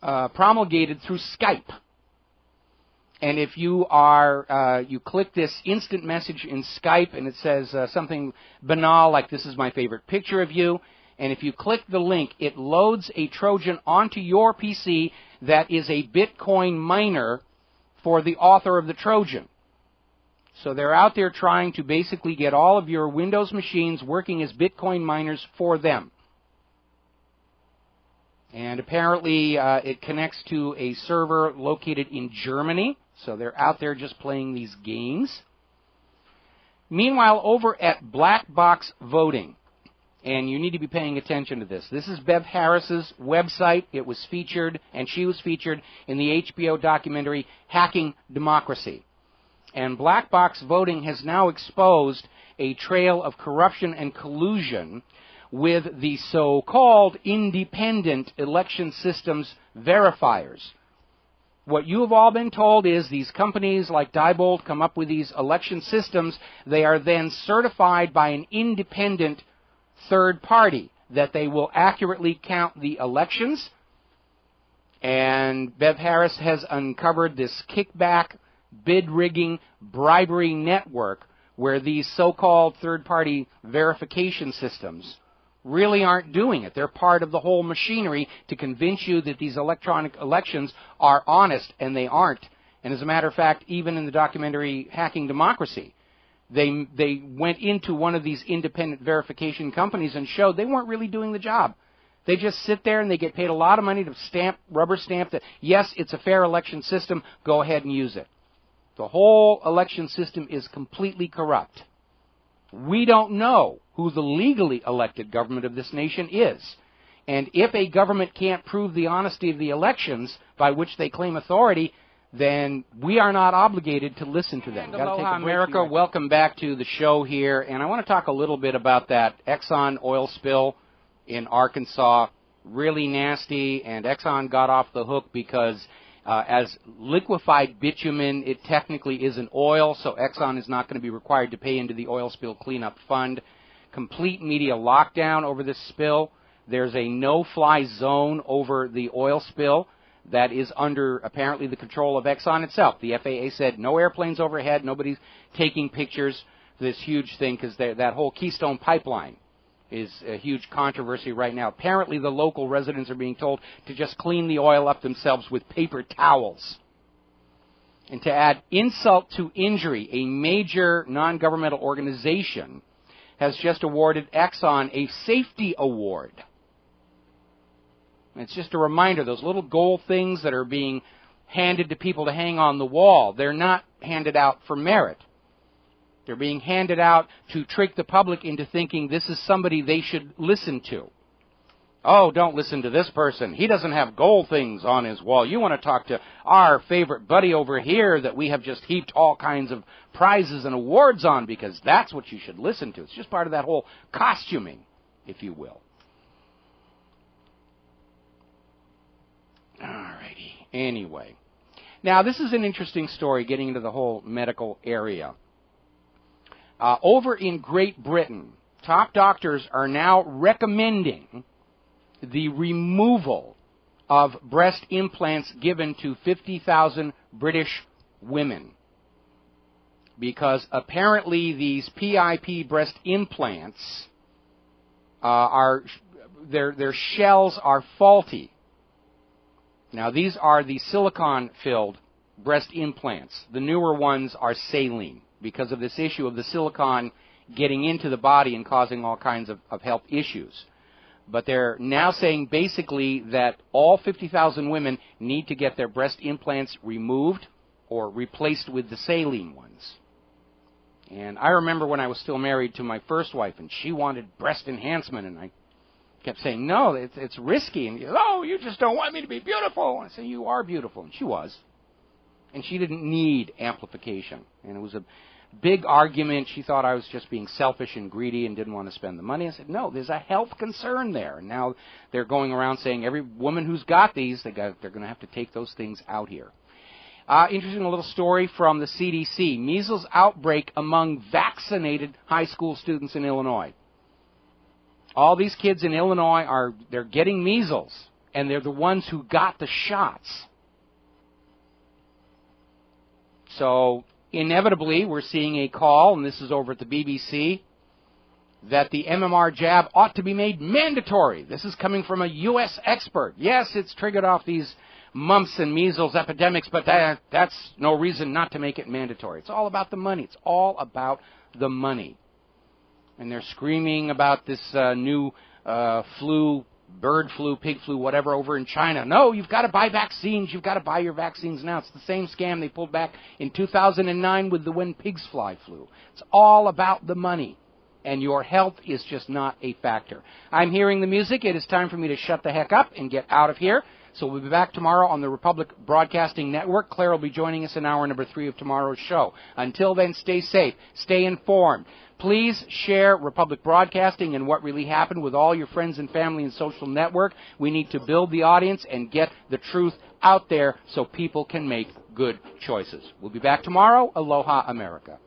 promulgated through Skype. And if you you click this instant message in Skype, and it says something banal like, "This is my favorite picture of you," and if you click the link, it loads a Trojan onto your PC that is a Bitcoin miner for the author of the Trojan. So they're out there trying to basically get all of your Windows machines working as Bitcoin miners for them. And apparently it connects to a server located in Germany. So they're out there just playing these games. Meanwhile, over at Black Box Voting, and you need to be paying attention to this. This is Bev Harris's website. It was featured, and she was featured in the HBO documentary Hacking Democracy. And Black Box Voting has now exposed a trail of corruption and collusion with the so-called independent election systems verifiers. What you have all been told is these companies like Diebold come up with these election systems. They are then certified by an independent third party that they will accurately count the elections. And Bev Harris has uncovered this kickback, bid rigging, bribery network where these so-called third-party verification systems really aren't doing it. They're part of the whole machinery to convince you that these electronic elections are honest, and they aren't. And as a matter of fact, even in the documentary Hacking Democracy, they went into one of these independent verification companies and showed they weren't really doing the job. They just sit there and they get paid a lot of money to rubber stamp that, yes, it's a fair election system, go ahead and use it. The whole election system is completely corrupt. We don't know who the legally elected government of this nation is. And if a government can't prove the honesty of the elections by which they claim authority, then we are not obligated to listen to them. Aloha, America. Welcome back to the show here. And I want to talk a little bit about that Exxon oil spill in Arkansas. Really nasty, and Exxon got off the hook because as liquefied bitumen, it technically isn't oil, so Exxon is not going to be required to pay into the oil spill cleanup fund. Complete media lockdown over this spill. There's a no-fly zone over the oil spill that is under, apparently, the control of Exxon itself. The FAA said no airplanes overhead, nobody's taking pictures for this huge thing, because that whole Keystone Pipeline is a huge controversy right now. Apparently, the local residents are being told to just clean the oil up themselves with paper towels. And to add insult to injury, a major non-governmental organization has just awarded Exxon a safety award. It's just a reminder, those little gold things that are being handed to people to hang on the wall, they're not handed out for merit. They're being handed out to trick the public into thinking this is somebody they should listen to. Oh, don't listen to this person. He doesn't have gold things on his wall. You want to talk to our favorite buddy over here that we have just heaped all kinds of prizes and awards on, because that's what you should listen to. It's just part of that whole costuming, if you will. All righty. Anyway. Now, this is an interesting story getting into the whole medical area. Over in Great Britain, top doctors are now recommending the removal of breast implants given to 50,000 British women, because apparently these PIP breast implants their shells are faulty. Now, these are the silicone-filled breast implants. The newer ones are saline because of this issue of the silicone getting into the body and causing all kinds of health issues. But they're now saying basically that all 50,000 women need to get their breast implants removed or replaced with the saline ones. And I remember when I was still married to my first wife, and she wanted breast enhancement, and I kept saying, no, it's risky. And you just don't want me to be beautiful. And I said, you are beautiful. And she was. And she didn't need amplification. And it was a big argument. She thought I was just being selfish and greedy and didn't want to spend the money. I said, no, there's a health concern there. And now they're going around saying every woman who's got these, they're going to have to take those things out here. Interesting little story from the CDC. Measles outbreak among vaccinated high school students in Illinois. All these kids in Illinois they're getting measles, and they're the ones who got the shots. So inevitably, we're seeing a call, and this is over at the BBC, that the MMR jab ought to be made mandatory. This is coming from a U.S. expert. Yes, it's triggered off these mumps and measles epidemics, but that's no reason not to make it mandatory. It's all about the money. It's all about the money. And they're screaming about this new flu, bird flu, pig flu, whatever, over in China. No, you've got to buy vaccines. You've got to buy your vaccines now. It's the same scam they pulled back in 2009 with the when pigs fly flu. It's all about the money. And your health is just not a factor. I'm hearing the music. It is time for me to shut the heck up and get out of here. So we'll be back tomorrow on the Republic Broadcasting Network. Claire will be joining us in hour number 3 of tomorrow's show. Until then, stay safe. Stay informed. Please share Republic Broadcasting and what really happened with all your friends and family and social network. We need to build the audience and get the truth out there so people can make good choices. We'll be back tomorrow. Aloha, America.